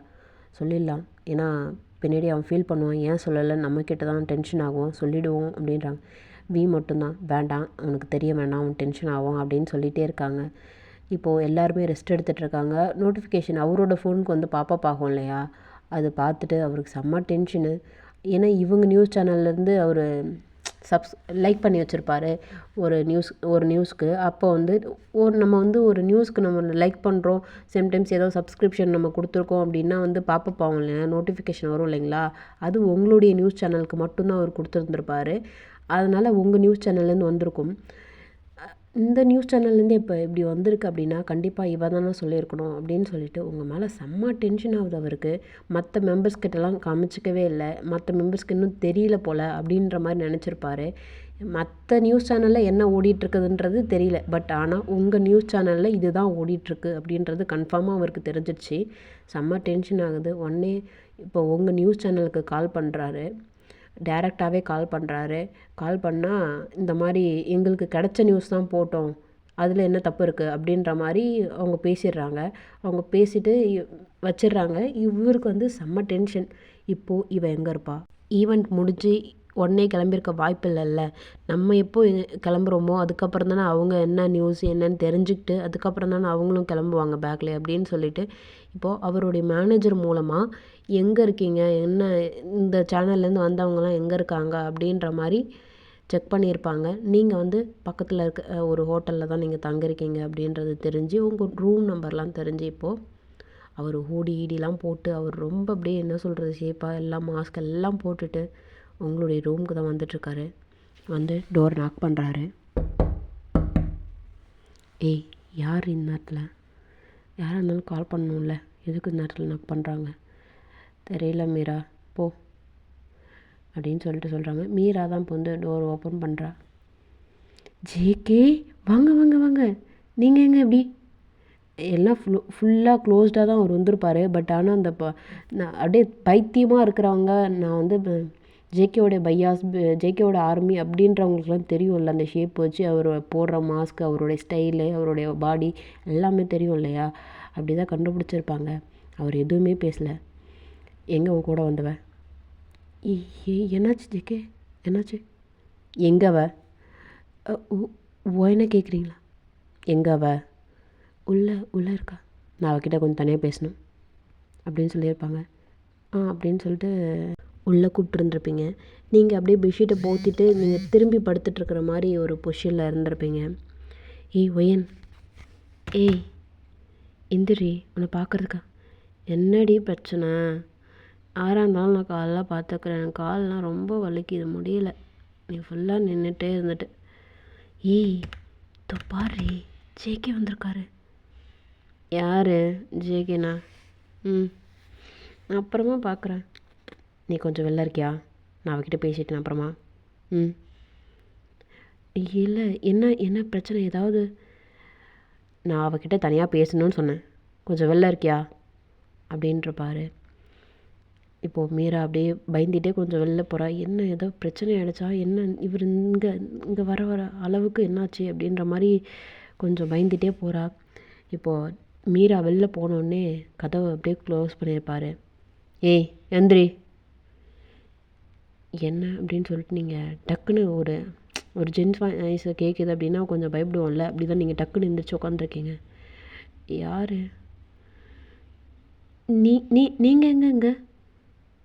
சொல்லிடலாம், ஏன்னா பின்னாடி அவன் ஃபீல் பண்ணுவான், ஏன் சொல்லலை, நம்மக்கிட்ட தான் டென்ஷன் ஆகும், சொல்லிவிடுவோம் அப்படின்றாங்க. மட்டும்தான், வேண்டாம் அவனுக்கு தெரிய வேண்டாம், அவன் டென்ஷன் ஆகும் அப்படின்னு சொல்லிகிட்டே இருக்காங்க. இப்போது எல்லாருமே ரெஸ்ட் எடுத்துகிட்ருக்காங்க. நோட்டிஃபிகேஷன் அவரோட ஃபோனுக்கு வந்து பாப்பா ஆகும் இல்லையா, அது பார்த்துட்டு அவருக்கு செம்ம டென்ஷனு. ஏன்னா இவங்க நியூஸ் சேனல்லேருந்து அவர் லைக் பண்ணி வச்சுருப்பாரு ஒரு நியூஸ்க்கு. அப்போ வந்து நம்ம வந்து ஒரு நியூஸ்க்கு நம்ம லைக் பண்ணுறோம், சம்டைம்ஸ் ஏதோ சப்ஸ்கிரிப்ஷன் நம்ம கொடுத்துருக்கோம் அப்படின்னா வந்து பாப்போம் இல்லையா, நோட்டிஃபிகேஷன் வரும் இல்லைங்களா. அது உங்களுடைய நியூஸ் சேனலுக்கு மட்டும்தான் அவர் கொடுத்துருந்துருப்பாரு. அதனால் உங்கள் நியூஸ் சேனல்லேருந்து வந்திருக்கும். இந்த நியூஸ் சேனல்லேருந்து இப்போ இப்படி வந்திருக்கு அப்படின்னா கண்டிப்பாக இவ தானே சொல்லியிருக்கணும் அப்படின்னு சொல்லிட்டு உங்கள் மேலே செம்ம டென்ஷன் ஆகுது அவருக்கு. மற்ற மெம்பர்ஸ்கிட்டலாம் காமிச்சிக்கவே இல்லை, மற்ற மெம்பர்ஸ்க்கு இன்னும் தெரியல போல் அப்படின்ற மாதிரி நினச்சிருப்பாரு. மற்ற நியூஸ் சேனலில் என்ன ஓடிட்டுருக்குதுன்றது தெரியல, பட் ஆனால் உங்கள் நியூஸ் சேனலில் இது தான் ஓடிட்டுருக்கு அப்படின்றது கன்ஃபார்மாக அவருக்கு தெரிஞ்சிடுச்சு. செம்ம டென்ஷன் ஆகுது. உடனே இப்போ உங்கள் நியூஸ் சேனலுக்கு கால் பண்ணுறாரு, டைரெக்டாகவே கால் பண்ணுறாரு. கால் பண்ணால் இந்த மாதிரி எங்களுக்கு கிடைச்ச நியூஸ் தான் போட்டோம், அதில் என்ன தப்பு இருக்குது அப்படின்ற மாதிரி அவங்க பேசிடுறாங்க. அவங்க பேசிட்டு வச்சிடுறாங்க. இவருக்கு வந்து செம்ம டென்ஷன். இப்போது இவன் எங்கே இருப்பா, ஈவெண்ட் முடிஞ்சு உடனே கிளம்பியிருக்க வாய்ப்பு இல்லைல்ல. நம்ம எப்போ கிளம்புறோமோ அதுக்கப்புறம் தானே அவங்க என்ன நியூஸ் என்னன்னு தெரிஞ்சுக்கிட்டு அதுக்கப்புறம் தானே அவங்களும் கிளம்புவாங்க பேக்கில் அப்படின்னு சொல்லிட்டு இப்போது அவருடைய மேனேஜர் மூலமாக எங்கே இருக்கீங்க, என்ன இந்த சேனல்லேருந்து வந்தவங்கலாம் எங்கே இருக்காங்க அப்படின்ற மாதிரி செக் பண்ணியிருப்பாங்க. நீங்கள் வந்து பக்கத்தில் இருக்க ஒரு ஹோட்டலில் தான் நீங்கள் தங்கியிருக்கீங்க அப்படின்றது தெரிஞ்சு உங்கள் ரூம் நம்பர்லாம் தெரிஞ்சு இப்போது அவர் ஹூடிலாம் போட்டு அவர் ரொம்ப அப்படியே என்ன சொல்கிறது ஷேப்பாக எல்லாம் மாஸ்க் எல்லாம் போட்டுட்டு உங்களுடைய ரூமுக்கு தான் வந்துட்டுருக்காரு. வந்து டோர் நாக் பண்ணுறாரு. ஏய் யார் இந்த நேரத்தில், யாராக இருந்தாலும் கால் பண்ணணும்ல, எதுக்கு இந்த நேரத்தில் நாக் பண்ணுறாங்க, தெரியல மீரா போ அப்படின்னு சொல்கிறாங்க. மீரா தான் இப்போ வந்து டோர் ஓப்பன் பண்ணுறா. ஜேகே வாங்க வாங்க வாங்க, நீங்கள் எங்கே எப்படி எல்லாம் ஃபுல்லாக க்ளோஸ்டாக தான் அவர் வந்திருப்பார். பட் ஆனால் அந்த நான் அப்படியே பைத்தியமாக இருக்கிறவங்க, நான் வந்து ஜேகேவோடைய பையாஸ், ஜேகேவோட ஆர்மி அப்படின்றவங்களுக்குலாம் தெரியும்ல, அந்த ஷேப் வச்சு அவர் போடுற மாஸ்க், அவருடைய ஸ்டைலு, அவருடைய பாடி எல்லாமே தெரியும் இல்லையா? அப்படி தான் கண்டுபிடிச்சிருப்பாங்க. அவர் எதுவுமே பேசலை. எங்கே உன் கூட வந்தவ? என்னாச்சு ஜேகே, என்னாச்சு? எங்கவ? என்ன கேட்குறீங்களா? எங்கவ? உள்ளே இருக்கா, நான் அவகிட்ட கொஞ்சம் தனியாக பேசணும் அப்படின்னு சொல்லியிருப்பாங்க. அப்படின்னு சொல்லிட்டு உள்ளே கூப்பிட்டுருந்துருப்பீங்க. நீங்கள் அப்படியே பெட்ஷீட்டை போத்திட்டு நீங்கள் திரும்பி படுத்துட்ருக்கிற மாதிரி ஒரு பொசிஷனில் இருந்திருப்பீங்க. ஏய் ஒயன், ஏய் எந்திரி, உன்னை பார்க்குறதுக்கா. என்னடி பிரச்சனை? ஆறாக இருந்தாலும் நான் காலெலாம் பார்த்துக்கிறேன், எனக்கு காலெலாம் ரொம்ப வலிக்குது, முடியல. நீ ஃபுல்லாக நின்றுட்டே இருந்துட்டு. ஏய் பாரு, ஜேகே வந்திருக்காரு. யார் ஜேகேண்ணா? நான் அப்புறமா பார்க்குறேன். நீ கொஞ்சம் வெளில இருக்கியா? நான் அவகிட்ட பேசிட்டேன் அப்புறமா. இல்லை, என்ன பிரச்சனை ஏதாவது? நான் அவகிட்ட தனியாக பேசணும்னு சொன்னேன், கொஞ்சம் வெளில இருக்கியா அப்படின்றப்பாரு. இப்போது மீரா அப்படியே பயந்துகிட்டே கொஞ்சம் வெளில போகிறா. என்ன ஏதோ பிரச்சனை ஆகிடுச்சா என்ன, இவர் இங்கே வர அளவுக்கு என்னாச்சு அப்படின்ற மாதிரி கொஞ்சம் பயந்துகிட்டே போகிறா. இப்போது மீரா வெளில போனோடனே கதவை அப்படியே க்ளோஸ் பண்ணியிருப்பார். ஏய் எந்திரி. என்ன அப்படின்னு சொல்லிட்டு நீங்கள் டக்குன்னு ஒரு ஜென்ஸ் வாய்ஸை கேட்குது அப்படின்னா கொஞ்சம் பயப்படுவோம்ல, அப்படி தான் நீங்கள் டக்குன்னு எந்திரிச்சு உட்காந்துருக்கீங்க. யார் நீங்கள் எங்கே?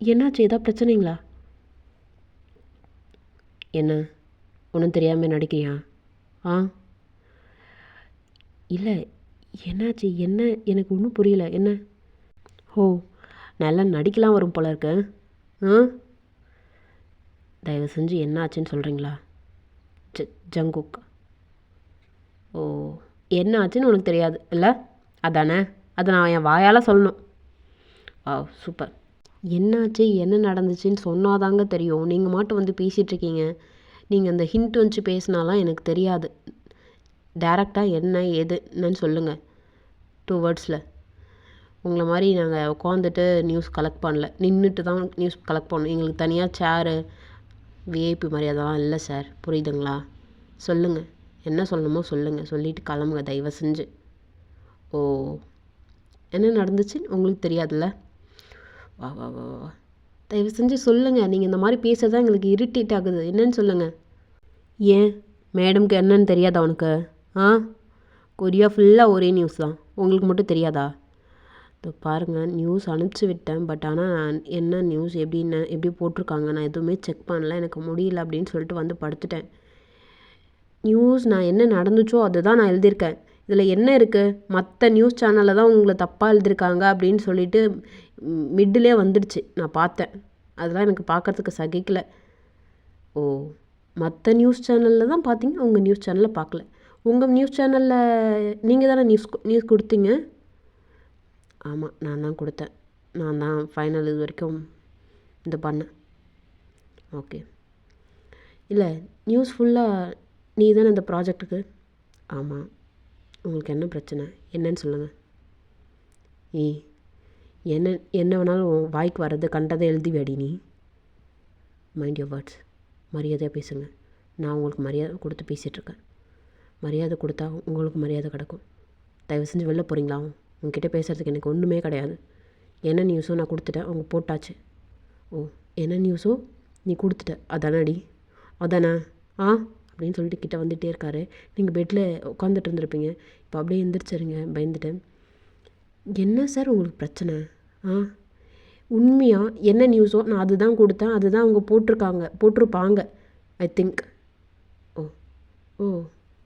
என்னாச்சு, ஏதாவது பிரச்சனைங்களா? என்ன ஒன்றும் தெரியாமல் நடிக்கிறியா? இல்லை, என்னாச்சு, என்ன எனக்கு ஒன்றும் புரியல. என்ன? நல்லா நடிக்கலாம் வரும் போல இருக்கு. தயவு செஞ்சு என்ன ஆச்சுன்னு சொல்கிறீங்களா? ஜங்குக். என்ன ஆச்சுன்னு உனக்கு தெரியாது இல்லை அதானே? அதை நான் என் வாயால் சொல்லணும். சூப்பர். என்னாச்சு, என்ன நடந்துச்சுன்னு சொன்னாதாங்க தெரியும். நீங்கள் மட்டும் வந்து பேசிகிட்ருக்கீங்க. நீங்கள் அந்த ஹிண்ட் வச்சு பேசினாலாம் எனக்கு தெரியாது. டேரெக்டாக என்ன ஏதுன்னு சொல்லுங்கள், 2 வேர்ட்ஸில். உங்களை மாதிரி நாங்கள் உட்காந்துட்டு நியூஸ் கலெக்ட் பண்ணல, நின்றுட்டு தான் நியூஸ் கலெக்ட் பண்ணணும். எங்களுக்கு தனியாக சேரு விஐபி மாதிரி அதெல்லாம் இல்லை சார், புரியுதுங்களா? சொல்லுங்கள், என்ன சொல்லணுமோ சொல்லுங்கள், சொல்லிவிட்டு கிளம்புங்க தயவு செஞ்சு. என்ன நடந்துச்சுன்னு உங்களுக்கு தெரியாதுல்ல? வா வா வா வா தயவு செஞ்சு சொல்லுங்கள். நீங்கள் இந்த மாதிரி பேசுறதான் எங்களுக்கு இரிட்டேட் ஆகுது. என்னன்னு சொல்லுங்கள். ஏன் மேடம்க்கு என்னன்னு தெரியாதா உனக்கு? கொரியா ஃபுல்லாக ஒரே நியூஸ் தான், உங்களுக்கு மட்டும் தெரியாதா? பாருங்கள், நியூஸ் அனுப்பிச்சி விட்டேன். பட் ஆனால் என்ன நியூஸ் எப்படி போட்டிருக்காங்க, நான் எதுவுமே செக் பண்ணல, எனக்கு முடியல அப்படின்னு சொல்லிட்டு வந்து படுத்துட்டேன். நியூஸ் நான் என்ன நடந்துச்சோ அதுதான் நான் எழுதியிருக்கேன். இதில் என்ன இருக்குது, மற்ற நியூஸ் சேனலில் தான் உங்களை தப்பாக எழுதியிருக்காங்க அப்படின்னு சொல்லிட்டு மிட்டிலே வந்துடுச்சு, நான் பார்த்தேன். அதெல்லாம் எனக்கு பார்க்குறதுக்கு சகிக்கலை. மற்ற நியூஸ் சேனலில் தான் பார்த்தீங்க, உங்கள் நியூஸ் சேனலில் பார்க்கல. உங்கள் நியூஸ் சேனலில் நீங்கள் தானே நியூஸ் கொடுத்தீங்க? ஆமாம், நான் தான் கொடுத்தேன். நான் தான் ஃபைனல் இது வரைக்கும் இது பண்ணேன். ஓகே. இல்லை, நியூஸ் ஃபுல்லாக நீ தானே இந்த ப்ராஜெக்ட்டுக்கு? ஆமாம். உங்களுக்கு என்ன பிரச்சனை, என்னன்னு சொல்லுங்கள். என்ன வேணாலும் வாய்க்கு வர்றது கண்டதை எழுதி வேடி. நீ மைண்ட் யுவர் வேர்ட்ஸ், மரியாதையாக பேசுங்க. நான் உங்களுக்கு மரியாதை கொடுத்து பேசிகிட்ருக்கேன். மரியாதை கொடுத்தா உங்களுக்கு மரியாதை கிடக்கும். தயவு செஞ்சு வெளில போகிறீங்களா? உங்ககிட்ட பேசுகிறதுக்கு எனக்கு ஒன்றுமே கிடையாது. என்ன நியூஸோ நான் கொடுத்துட்டேன், அவங்க போட்டாச்சு. என்ன நியூஸோ நீ கொடுத்துட்ட, அதானடி? அதானே? அப்படின்னு சொல்லிட்டு கிட்டே வந்துகிட்டே இருக்காரு. நீங்கள் பெட்டில் உட்காந்துட்டு இருந்திருப்பீங்க, இப்போ அப்படியே எந்திரிச்சிருங்க பயந்துட்டு. என்ன சார் உங்களுக்கு பிரச்சனை? உண்மையாக என்ன நியூஸோ நான் அதுதான் கொடுத்தேன், அதுதான் அவங்க போட்டிருப்பாங்க ஐ திங்க்.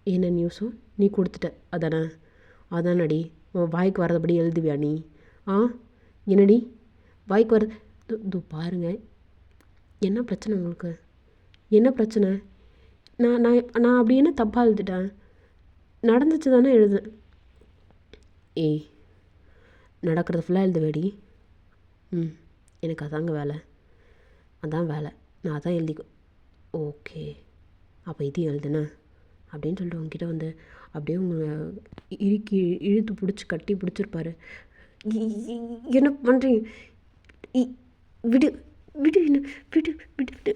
என்ன நியூஸோ நீ கொடுத்துட்ட, அதானடி? வாய்க்கு வரதுபடி எழுதுவியா நீ? என்னடி வாய்க்கு வர பாருங்கள். என்ன பிரச்சனை உங்களுக்கு? என்ன பிரச்சனை? நான் அப்படி என்ன தப்பாக எழுதிட்டேன்? நடந்துச்சு தானே எழுதுனேன். நடக்கிறது ஃபுல்லாக எழுதுவேடி. எனக்கு அதாங்க வேலை, அதான் வேலை, நான் அதான் ஓகே. அப்போ இதையும் எழுதுனேன், அப்படின்னு சொல்லிட்டு உங்ககிட்ட வந்து அப்படியே உங்களை இறுக்கி இழுத்து பிடிச்சி கட்டி பிடிச்சிருப்பாரு. என்ன பண்ணுறீங்க? விடு விடு என்ன விடு விடு விடு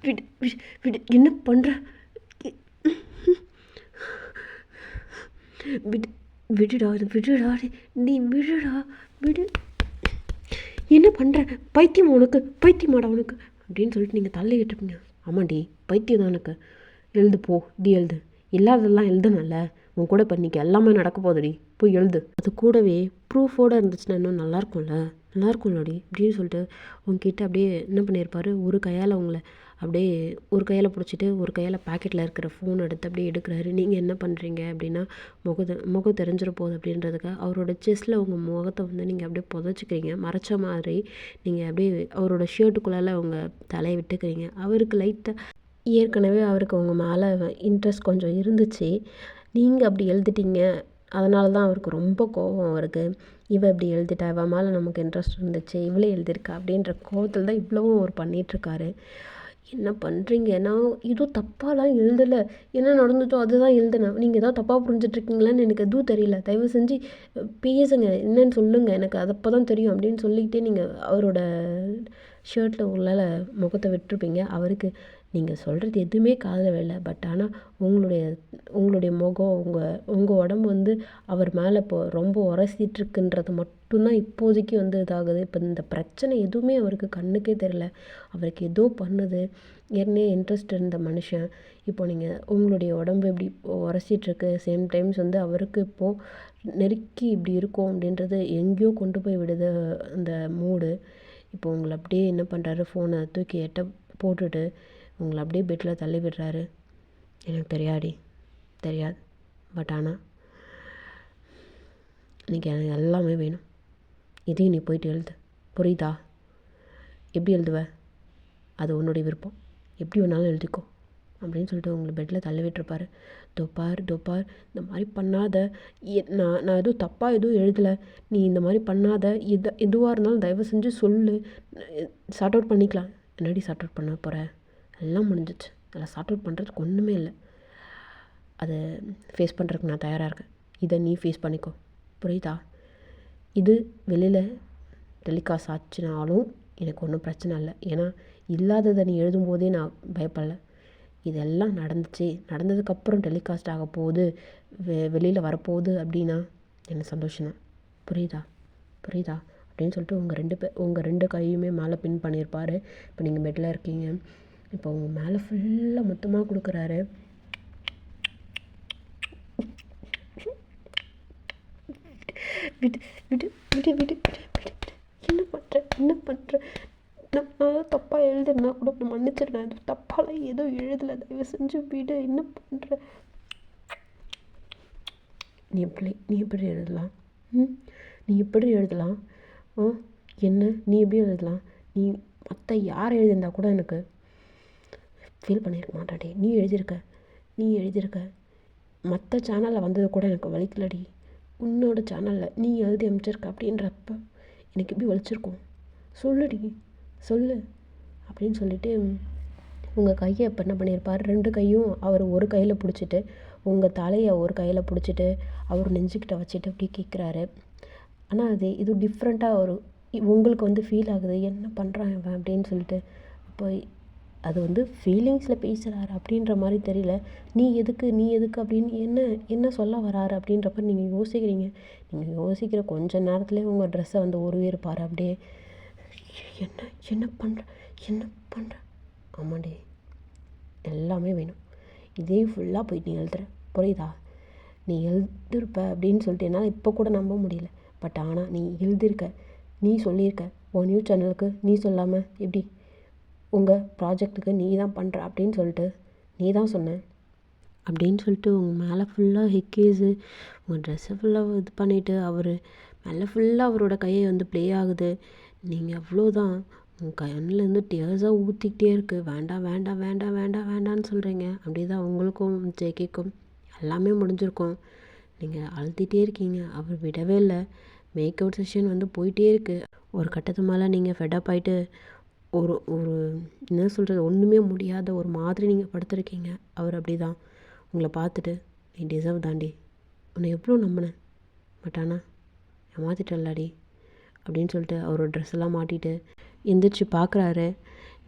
விடு விடு விடு என்ன பண்ணுற? விடு விடுடா விடுடா நீ விடுடா விடு. என்ன பண்ணுற? பைத்தியம் உனக்கு, பைத்தியமாடா உனக்கு அப்படின்னு சொல்லிட்டு நீங்கள் தள்ளிக்கிட்டு இருப்பீங்க. ஆமாண்டி பைத்தியம் தான் எனக்கு. எழுது போ, டி எழுது. இல்லாததெல்லாம் எழுதுனல்ல, உன் கூட இப்போ இன்றைக்கி எல்லாமே நடக்க போகுதுடி, போய் எழுது. அது கூடவே ப்ரூஃபோடு இருந்துச்சுன்னா இன்னும் நல்லாயிருக்கும்லடி அப்படின்னு சொல்லிட்டு உங்ககிட்ட அப்படியே என்ன பண்ணியிருப்பார், ஒரு கையால் உங்களை அப்படியே ஒரு கையில் பிடிச்சிட்டு ஒரு கையில் பாக்கெட்டில் இருக்கிற ஃபோன் எடுத்து அப்படியே எடுக்கிறாரு. நீங்கள் என்ன பண்ணுறீங்க அப்படின்னா முகம் தெரிஞ்சிட போகுது அப்படின்றதுக்காக அவரோட செஸ்ட்டில் உங்கள் முகத்தை வந்து நீங்கள் அப்படியே புதைச்சிக்கிறீங்க, மறைச்ச மாதிரி நீங்கள் அப்படியே அவரோட ஷர்ட்டுக்குள்ளால் உங்கள் தலையை விட்டுக்கிறீங்க. அவருக்கு லைட்டாக ஏற்கனவே அவருக்கு உங்கள் மேலே இன்ட்ரெஸ்ட் கொஞ்சம் இருந்துச்சு. நீங்கள் அப்படி எழுதிட்டீங்க, அதனால தான் அவருக்கு ரொம்ப கோபம் அவருக்கு. இவ இப்படி எழுதிட்டா, இவன் மேலே நமக்கு இன்ட்ரெஸ்ட் இருந்துச்சு, இவளே எழுதியிருக்கா அப்படின்ற கோபத்தில் தான் இவ்வளவும் அவர் பண்ணிகிட்ருக்காரு. என்ன பண்ணுறீங்க? நான் எதுவும் தப்பாலாம் எழுதலை, என்ன நடந்துச்சோ அதுதான் எழுதுனேன். நீங்கள் ஏதாவது தப்பாக புரிஞ்சிட்ருக்கீங்களான்னு எனக்கு எதுவும் தெரியல, தயவு செஞ்சு பேசுங்க, என்னன்னு சொல்லுங்கள், எனக்கு அது அப்போ தான் தெரியும் அப்படின்னு சொல்லிக்கிட்டே நீங்கள் அவரோட ஷர்ட்டில் உள்ளால் முகத்தை விட்டுருப்பீங்க. அவருக்கு நீங்கள் சொல்கிறது எதுவுமே காதில் விழல. பட் ஆனால் உங்களுடைய முகம், உங்கள் உடம்பு வந்து அவர் மேலே இப்போ ரொம்ப உரசிட்டுருக்குன்றது மட்டும்தான் இப்போதைக்கு வந்து இதாகுது. இப்போ இந்த பிரச்சனை எதுவுமே அவருக்கு கண்ணுக்கே தெரியல. அவருக்கு ஏதோ பண்ணுது. ஏற்கனவே இன்ட்ரெஸ்ட் இருந்த மனுஷன் இப்போ நீங்கள் உங்களுடைய உடம்பு இப்படி உரசிட்ருக்கு. சேம் டைம்ஸ் வந்து அவருக்கு இப்போது நெருக்கி இப்படி இருக்கும் அப்படின்றது எங்கேயோ கொண்டு போய் விடுது அந்த மூடு. இப்போ உங்களை அப்படியே என்ன பண்ணுறாரு, ஃபோனை தூக்கி எட்ட போட்டுட்டு உங்களை அப்படியே பெட்டில் தள்ளி விடுறாரு. எனக்கு தெரியாது. பட் ஆனால் இன்றைக்கி எனக்கு எல்லாமே வேணும், இதையும் நீ போயிட்டு எழுது, புரியுதா? எப்படி எழுதுவ அது உன்னுடைய விருப்பம், எப்படி வேணாலும் எழுதிக்கோ அப்படின்னு சொல்லிட்டு உங்களை பெட்டில் தள்ளி விட்டுருப்பாரு. தோப்பார் இந்த மாதிரி பண்ணாத, நான் எதுவும் தப்பாக எதுவும் எழுதலை, நீ இந்த மாதிரி பண்ணாத, எதுவாக இருந்தாலும் தயவு செஞ்சு சொல்லு, சார்ட் அவுட் பண்ணிக்கலாம். என்னடி சார்ட் அவுட் பண்ண போகிற? எல்லாம் முடிஞ்சிச்சு, அதில் சார்ட் அவுட் பண்ணுறதுக்கு ஒன்றுமே இல்லை. அதை ஃபேஸ் பண்ணுறதுக்கு நான் தயாராக இருக்கேன். இதை நீ ஃபேஸ் பண்ணிக்கோ, புரியுதா? இது வெளியில் டெலிகாஸ்ட் ஆச்சுனாலும் எனக்கு ஒன்றும் பிரச்சனை இல்லை. ஏன்னா இல்லாததை நீ எழுதும்போதே நான் பயப்படலை. இதெல்லாம் நடந்ததுக்கப்புறம் டெலிகாஸ்ட் ஆக போகுது, வெளியில் வரப்போகுது அப்படின்னா எனக்கு சந்தோஷம்தான். புரியுதா அப்படின்னு சொல்லிட்டு உங்கள் ரெண்டு கையுமே மேலே பின் பண்ணியிருப்பார். இப்போ நீங்கள் பெட்டில் இருக்கீங்க. இப்போ உங்கள் மேலே ஃபுல்லாக மொத்தமாக கொடுக்குறாரு. விடு விடு விடு விடு விடு விடு என்ன பண்ணுற? நான் தப்பாக எழுதுனா கூட அப்படி மன்னிச்சிடுறேன். அது தப்பாலாம் ஏதோ எழுதலை, தயவு செஞ்சு விடு. என்ன பண்ணுற? நீ எப்படி எழுதலாம்? நீ எப்படி எழுதலாம்? என்ன நீ எப்படி எழுதலாம்? நீ மற்ற யார் எழுதியிருந்தா கூட எனக்கு ஃபீல் பண்ணியிருக்க மாட்டாடி. நீ எழுதியிருக்க மற்ற சேனலில் வந்தது கூட எனக்கு வலிக்கலடி. உன்னோட சேனலில் நீ எழுதி அமைச்சிருக்க அப்படின்றப்ப எனக்கு எப்படி வலிச்சிருக்கும்? சொல்லு அப்படின்னு சொல்லிட்டு உங்கள் கையை இப்போ என்ன பண்ணியிருப்பார், ரெண்டு கையும் அவர் ஒரு கையில் பிடிச்சிட்டு உங்கள் தலையை ஒரு கையில் பிடிச்சிட்டு அவர் நெஞ்சுக்கிட்ட வச்சுட்டு அப்படி கேட்குறாரு. ஆனால் இது டிஃப்ரெண்ட்டாக உங்களுக்கு வந்து ஃபீல் ஆகுது, என்ன பண்ணுறான் இவன் அப்படின்னு சொல்லிட்டு. அப்போ அது வந்து ஃபீலிங்ஸில் பேசுகிறாரு அப்படின்ற மாதிரி தெரியல. நீ எதுக்கு அப்படின்னு என்ன சொல்ல வராரு அப்படின்றப்ப நீங்கள் யோசிக்கிறீங்க. நீங்கள் யோசிக்கிற கொஞ்ச நேரத்துலேயே உங்கள் ட்ரெஸ்ஸை வந்து உருவிருப்பார். அப்படியே என்ன பண்ணுற? ஆமாண்டே, எல்லாமே வேணும், இதே ஃபுல்லாக போய் நீ எழுதுற, புரியுதா? நீ எழுதிருப்ப அப்படின்னு சொல்லிட்டு என்னால் இப்போ கூட நம்ப முடியல. பட் ஆனால் நீ எழுதியிருக்க, நீ சொல்லியிருக்க, உன் நியூஸ் சேனலுக்கு நீ சொல்லாமல் எப்படி? உங்கள் ப்ராஜெக்ட்டுக்கு நீ தான் பண்ணுற அப்படின்னு சொல்லிட்டு நீ தான் சொன்ன அப்படின்னு சொல்லிட்டு உங்கள் மேலே ஃபுல்லாக ஹெக்கேஸு, உங்கள் ட்ரெஸ்ஸை ஃபுல்லாக இது பண்ணிவிட்டு அவர் மேலே ஃபுல்லாக அவரோட கையை வந்து ப்ளே ஆகுது. நீங்கள் அவ்வளோதான், உங்கள் கண்ணிலேருந்து டியர்ஸாக ஊற்றிக்கிட்டே இருக்குது. வேண்டான்னு சொல்கிறீங்க. அப்படி தான் உங்களுக்கும் ஜேகேக்கும் எல்லாமே முடிஞ்சிருக்கும். நீங்கள் அழுத்திட்டே இருக்கீங்க. அவர் விடவே இல்லை. மேக் அவுட் செஷன் வந்து போயிட்டே இருக்குது. ஒரு கட்டத்து மேலே நீங்கள் ஃபெட்டப் ஆகிட்டு ஒரு ஒரு என்ன சொல்கிறது, ஒன்றுமே முடியாத ஒரு மாதிரி நீங்கள் படுத்திருக்கீங்க. அவர் அப்படி தான் உங்களை பார்த்துட்டு, நீ டிசர்வ் தாண்டி, உன்னை எவ்வளோ நம்பினேன், பட் ஆனால் ஏமாத்திட்டல்லாடி அப்படின்னு சொல்லிட்டு அவரோட ட்ரெஸ் எல்லாம் மாட்டிட்டு எந்திரிச்சு பார்க்குறாரு.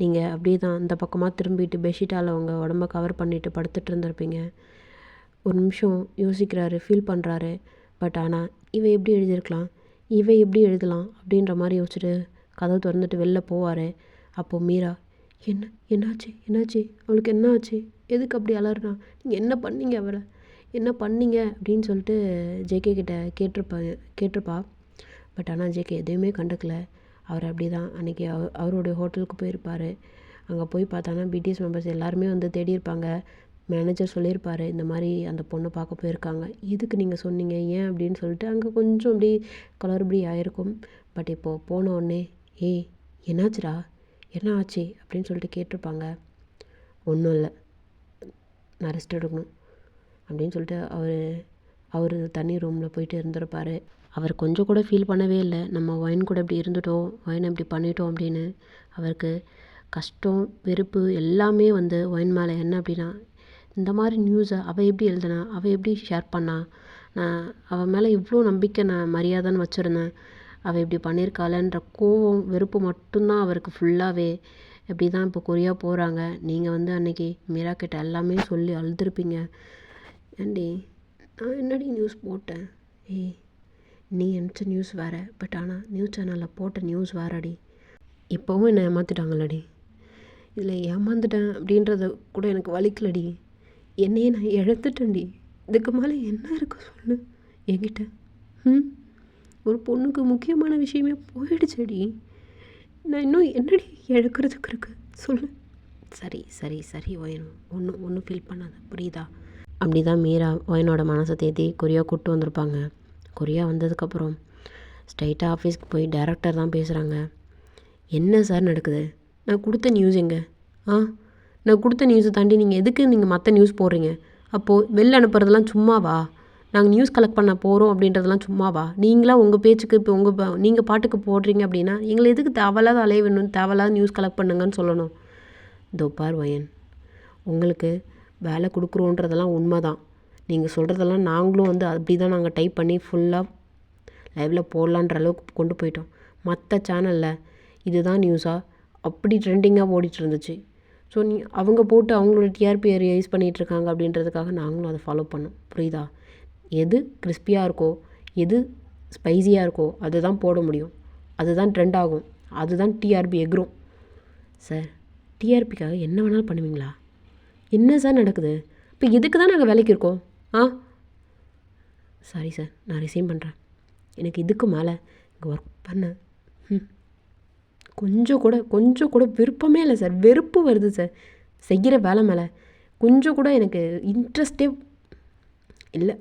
நீங்கள் அப்படியே தான் இந்த பக்கமாக திரும்பிட்டு பெட்ஷீட்டால் உங்கள் உடம்ப கவர் பண்ணிவிட்டு படுத்துட்டு இருந்திருப்பீங்க. ஒரு நிமிஷம் யோசிக்கிறாரு, ஃபீல் பண்ணுறாரு. பட் ஆனால் எப்படி எழுதியிருக்கலாம், எப்படி எழுதலாம் அப்படின்ற மாதிரி யோசிச்சுட்டு கதவை திறந்துட்டு வெளில போவார். அப்போது மீரா, என்னாச்சு என்னாச்சு, அவளுக்கு என்ன ஆச்சு, எதுக்கு அப்படி அலறா, நீங்கள் என்ன பண்ணீங்க, அவரை என்ன பண்ணீங்க அப்படின்னு சொல்லிட்டு ஜேகே கிட்ட கேட்டிருப்பா. பட் ஆனால் ஜேகே எதுவுமே கண்டுக்கல. அவர் அப்படி தான் அன்றைக்கி அவருடைய ஹோட்டலுக்கு போயிருப்பார். அங்கே போய் பார்த்தானா பிடிஎஸ் மெம்பர்ஸ் எல்லாருமே வந்து தேடியிருப்பாங்க. மேனேஜர் சொல்லியிருப்பார், இந்த மாதிரி அந்த பொண்ணை பார்க்க போயிருக்காங்க, எதுக்கு நீங்கள் சொன்னீங்க, ஏன் அப்படின்னு சொல்லிட்டு அங்கே கொஞ்சம் அப்படி குளறுபடி ஆகிருக்கும். பட் இப்போது போன உடனே, ஏய் என்னாச்சுடா, என்ன ஆச்சு அப்படின்னு சொல்லிட்டு கேட்டிருப்பாங்க. ஒன்றும் இல்லை, நான் ரெஸ்ட் எடுக்கணும் அப்படின்னு சொல்லிட்டு அவர் தனி ரூமில் போயிட்டு இருந்திருப்பார். அவர் கொஞ்சம் கூட ஃபீல் பண்ணவே இல்லை, நம்ம ஒயின் கூட இப்படி இருந்துட்டோம், ஒயின் இப்படி பண்ணிட்டோம் அப்படின்னு. அவருக்கு கஷ்டம், வெறுப்பு எல்லாமே வந்து ஒயின் மேலே. என்ன அப்படின்னா, இந்த மாதிரி நியூஸை அவள் எப்படி எழுதுனா, அவள் எப்படி ஷேர் பண்ணா, நான் அவள் மேலே இவ்வளோ நம்பிக்கை, நான் மரியாதைன்னு வச்சுருந்தேன், அவள் இப்படி பண்ணியிருக்காளன்ற கோவம், வெறுப்பு மட்டும்தான் அவருக்கு ஃபுல்லாகவே. இப்படி தான் இப்போ கொரியா போகிறாங்க. நீங்கள் வந்து அன்றைக்கி மீரா கிட்ட எல்லாமே சொல்லி அழுதுருப்பீங்க. ஏண்டி நான் என்னடி நியூஸ் போட்டேன், நீ நினச்ச நியூஸ் வேறு, பட் ஆனால் நியூஸ் சேனலில் போட்ட நியூஸ் வேறடி. இப்போவும் என்னை ஏமாற்றிட்டாங்களடி, இதில் ஏமாந்துட்டேன் அப்படின்றத கூட எனக்கு வலிக்கலடி, என்னையே நான் இழந்துட்டேன்டி, இதுக்கு மேலே என்ன இருக்கு சொல்லு என்கிட்ட. ஒரு பொண்ணுக்கு முக்கியமான விஷயமே போயிடுச்சடி, நான் இன்னும் என்னடி இழக்கிறதுக்கு இருக்கு சொல்லு. சரி சரி சரி ஒயன், ஒன்றும் ஃபீல் பண்ணாத, புரியுதா. அப்படி தான் மீரா ஒயனோட மனசை தேத்தி கொரியா கூப்பிட்டு வந்திருப்பாங்க. கொரியா வந்ததுக்கப்புறம் ஸ்ட்ரைட்டாக ஆஃபீஸ்க்கு போய் டைரக்டர் தான் பேசுகிறாங்க. என்ன சார் நடக்குது, நான் கொடுத்த நியூஸ் எங்கே, நான் கொடுத்த நியூஸை தாண்டி நீங்கள் எதுக்கு மற்ற நியூஸ் போடுறீங்க, அப்போது வெளில அனுப்புறதெல்லாம் சும்மாவா, நாங்கள் நியூஸ் கலெக்ட் பண்ண போகிறோம் அப்படின்றதெல்லாம் சும்மாவா, நீங்களாம் உங்கள் பேச்சுக்கு இப்போ நீங்கள் பாட்டுக்கு போடுறீங்க அப்படின்னா எங்களை எதுக்கு தேவையில்லாத அலைய வேணும், தேவையில்லாத நியூஸ் கலெக்ட் பண்ணுங்கன்னு சொல்லணும். இதோ பார் வயன், உங்களுக்கு வேலை கொடுக்குறோன்றதெல்லாம் உண்மை தான், நீங்கள் சொல்கிறதெல்லாம் நாங்களும் வந்து அப்படி தான் நாங்கள் டைப் பண்ணி ஃபுல்லாக லைவில் போடலான்ற அளவுக்கு கொண்டு போயிட்டோம். மற்ற சேனலில் இதுதான் நியூஸாக அப்படி ட்ரெண்டிங்காக ஓடிட்டு இருந்துச்சு. ஸோ அவங்க போட்டு அவங்களோட டிஆர்பியை ரைஸ் பண்ணிகிட்ருக்காங்க அப்படின்றதுக்காக நாங்களும் அதை ஃபாலோ பண்ணோம், புரியுதா. எது கிறிஸ்பியாக இருக்கோ, எது ஸ்பைஸியாக இருக்கோ அதை தான் போட முடியும், அதுதான் ட்ரெண்ட் ஆகும், அதுதான் டிஆர்பி எக்ரும். சார் டிஆர்பிக்காக என்ன வேணாலும் பண்ணுவீங்களா, என்ன சார் நடக்குது, இப்போ எதுக்கு தான் நாங்கள் வேலைக்கு இருக்கோம். சாரி சார், நான் ரிசைன் பண்ணுறேன், எனக்கு இதுக்கு மேலே இங்கே ஒர்க் பண்ண கொஞ்சம் கூட விருப்பமே இல்லை சார், வெறுப்பு வருது சார், செய்கிற வேலை மேலே கொஞ்சம் கூட எனக்கு இன்ட்ரெஸ்டே இல்லை.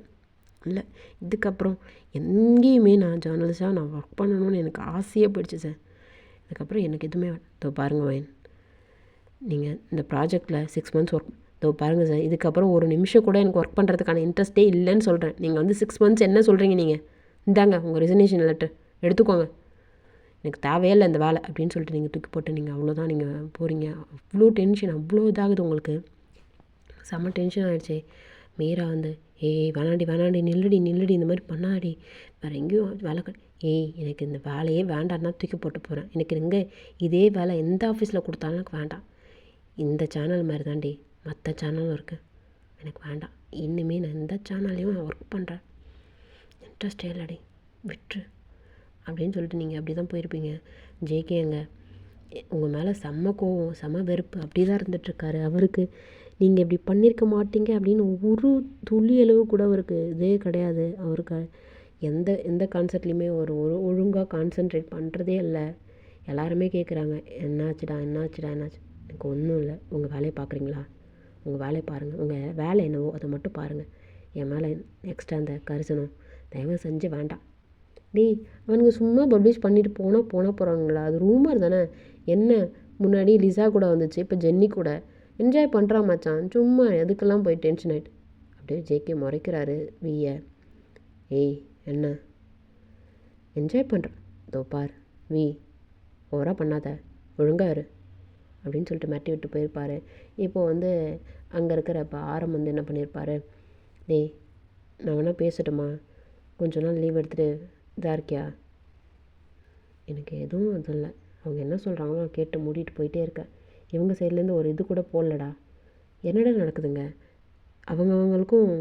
இதுக்கப்புறம் எங்கேயுமே நான் ஜேர்னலிஸ்டாக நான் ஒர்க் பண்ணணும்னு எனக்கு ஆசையாக போயிடுச்சு சார். இதுக்கப்புறம் எனக்கு எதுவுமே இதோ பாருங்கள் வயன், நீங்கள் இந்த ப்ராஜெக்டில் 6 months ஒர்க், இதோ பாருங்கள் சார், இதுக்கப்புறம் ஒரு நிமிஷம் கூட எனக்கு ஒர்க் பண்ணுறதுக்கான இன்ட்ரெஸ்ட்டே இல்லைன்னு சொல்கிறேன். நீங்கள் வந்து 6 months என்ன சொல்கிறீங்க, நீங்கள் இந்தாங்க உங்கள் ரெசிக்னேஷன் லெட்டர் எடுத்துக்கோங்க, எனக்கு தேவையில்லை இந்த வேலை அப்படின்னு சொல்லிட்டு நீங்கள் தூக்கி போட்டு நீங்கள் அவ்வளோதான் நீங்கள் போகிறீங்க. அவ்வளோ டென்ஷன், அவ்வளோ இதாகுது உங்களுக்கு, செம்ம டென்ஷன் ஆகிடுச்சு. மீரா வந்து, வேணாண்டி நில்லுடி இந்த மாதிரி பண்ணாடி, வேறு எங்கேயும் வேலை எனக்கு இந்த வேலையே வேண்டான்னா தூக்கி போட்டு போகிறேன், எனக்கு எங்கே இதே வேலை எந்த ஆஃபீஸில் கொடுத்தாலும் எனக்கு வேண்டாம், இந்த சேனல் மாதிரி தாண்டி மற்ற சேனலும் இருக்குது, எனக்கு வேண்டாம், இன்னுமே நான் எந்த சேனல்லையும் நான் ஒர்க் பண்ணுறேன், இன்ட்ரெஸ்டே இல்லடி, விட்டுரு அப்படின்னு சொல்லிட்டு நீங்கள் அப்படி தான் போயிருப்பீங்க. ஜேகே அங்கே உங்கள் மேலே செம்ம கோவம், செம்ம வெறுப்பு அப்படி தான் இருந்துகிட்ருக்காரு. அவருக்கு நீங்கள் இப்படி பண்ணியிருக்க மாட்டீங்க அப்படின்னு ஒரு துளி அளவு கூட அவருக்கு இதே கிடையாது. அவருக்கு எந்த கான்செப்ட்லேயுமே ஒரு ஒழுங்காக கான்சென்ட்ரேட் பண்ணுறதே இல்லை. எல்லாருமே கேட்குறாங்க, என்னாச்சுடா எனக்கு ஒன்றும் இல்லை, உங்கள் வேலையை பார்க்குறீங்களா, உங்கள் வேலையை பாருங்கள், உங்கள் வேலை என்னவோ அதை மட்டும் பாருங்கள், என் மேலே எக்ஸ்ட்ரா அந்த கரிசனம் தயவு செஞ்சு வேண்டாம். அவனுங்க சும்மா பப்ளிஷ் பண்ணிட்டு போனால் போகிறாங்களா, அது ரூமர் தானே, என்ன முன்னாடி லிசா கூட வந்துச்சு, இப்போ ஜென்னி கூட என்ஜாய் பண்ணுறான் மச்சான், சும்மா எதுக்கெல்லாம் போய் டென்ஷன் ஆகிட்டு அப்படியே ஜேகே முறைக்கிறாரு விய. என்ன என்ஜாய் பண்ணுறான், இதோ பார் ஓவராக பண்ணாத, ஒழுங்காக இரு, அப்படின்னு சொல்லிட்டு மிரட்டி விட்டு போயிருப்பார். இப்போது வந்து அங்கே இருக்கிற இப்போ ஆரம் வந்து என்ன பண்ணியிருப்பார், டேய் நான் வேணால் பேசட்டுமா, கொஞ்ச நாள் லீவ் எடுத்துகிட்டு இதாக இருக்கியா, எனக்கு எதுவும் அது இல்லை, அவங்க என்ன சொல்கிறாங்களோ நான் கேட்டு மூடிட்டு போயிட்டே இருக்கேன், இவங்க சைட்லேருந்து ஒரு இது கூட போடலடா, என்னடா நடக்குதுங்க, அவங்கவுங்களுக்கும்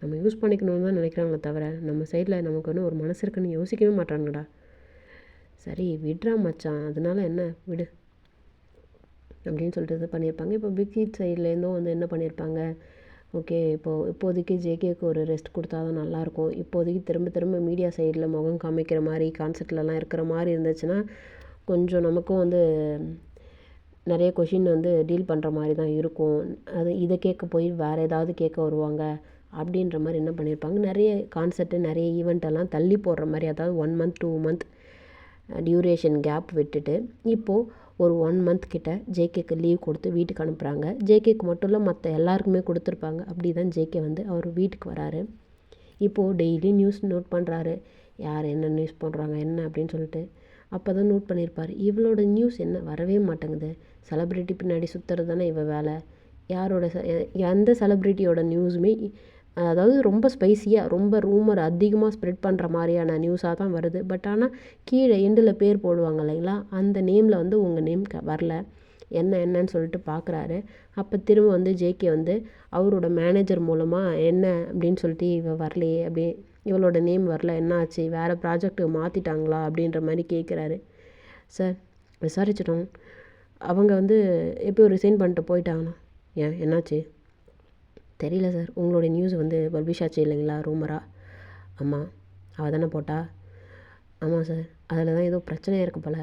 நம்ம யூஸ் பண்ணிக்கணும்னு தான் நினைக்கிறாங்களே தவிர நம்ம சைடில் நமக்கு ஒன்று ஒரு மனசு இருக்குன்னு யோசிக்கவே மாட்டாங்கடா. சரி விட்றா மச்சான், அதனால என்ன விடு அப்படின்னு சொல்லிட்டு இது பண்ணியிருப்பாங்க. இப்போ பிக் ஹிட் சைட்லேருந்தும் வந்து என்ன பண்ணியிருப்பாங்க, ஓகே இப்போதைக்கு ஜேகேக்கு ஒரு ரெஸ்ட் கொடுத்தா தான் நல்லாயிருக்கும், இப்போதைக்கு திரும்ப திரும்ப மீடியா சைடில் முகம் காமிக்கிற மாதிரி கான்செப்ட்லலாம் இருக்கிற மாதிரி இருந்துச்சுன்னா கொஞ்சம் நமக்கும் வந்து நிறைய கொஷின் வந்து டீல் பண்ணுற மாதிரி தான் இருக்கும், அது இதை கேட்க போய் வேறு ஏதாவது கேட்க வருவாங்க அப்படின்ற மாதிரி என்ன பண்ணியிருப்பாங்க, நிறைய கான்செப்ட்டு நிறைய ஈவெண்ட்டெல்லாம் தள்ளி போடுற மாதிரி, அதாவது 1 மந்த் 2 மந்த் டியூரேஷன் கேப் விட்டுட்டு இப்போது ஒரு 1 மந்த் கிட்ட ஜேகேக்கு லீவ் கொடுத்து வீட்டுக்கு அனுப்புகிறாங்க. ஜேகேக்கு மட்டும் இல்லை மற்ற எல்லாருக்குமே கொடுத்துருப்பாங்க. அப்படி தான் ஜேகே வந்து அவர் வீட்டுக்கு வராரு. இப்போது டெய்லி நியூஸ் நோட் பண்ணுறாரு, யார் என்ன நியூஸ் பண்ணுறாங்க என்ன அப்படின்னு சொல்லிட்டு. அப்போ தான் நோட் பண்ணியிருப்பார், இவளோட நியூஸ் என்ன வரவே மாட்டேங்குது, செலிப்ரிட்டி பின்னாடி சுற்றுறது தானே இவ வேலை, யாரோட எந்த செலிப்ரிட்டியோட நியூஸுமே அதாவது ரொம்ப ஸ்பைஸியாக ரொம்ப ரூமர் அதிகமாக ஸ்ப்ரெட் பண்ணுற மாதிரியான நியூஸாக தான் வருது. பட் ஆனால் கீழே எண்டில் பேர் போடுவாங்க இல்லைங்களா, அந்த நேமில் வந்து உங்கள் நேம் வரல, என்னன்னு சொல்லிட்டு பார்க்குறாரு. அப்போ திரும்ப வந்து ஜேகே வந்து அவரோட மேனேஜர் மூலமாக என்ன அப்படின்னு சொல்லிட்டு இவ வரலையே, அப்படி இவளோட நேம் வரல, என்ன ஆச்சு, வேறு ப்ராஜெக்ட்டுக்கு மாற்றிட்டாங்களா அப்படின்ற மாதிரி கேட்குறாரு. சார் விசாரிச்சிட்டோம், அவங்க வந்து எப்போ ரிசைன் பண்ணிட்டு போயிட்டாங்கண்ணா. ஏன் என்னாச்சு தெரியல சார், உங்களோட நியூஸ் வந்து பப்ளிஷ் ஆச்சு இல்லைங்களா ரூமரா. ஆமாம் அவள் தானே போட்டா. ஆமாம் சார், அதில் தான் ஏதோ பிரச்சனையாக இருக்குது போல்,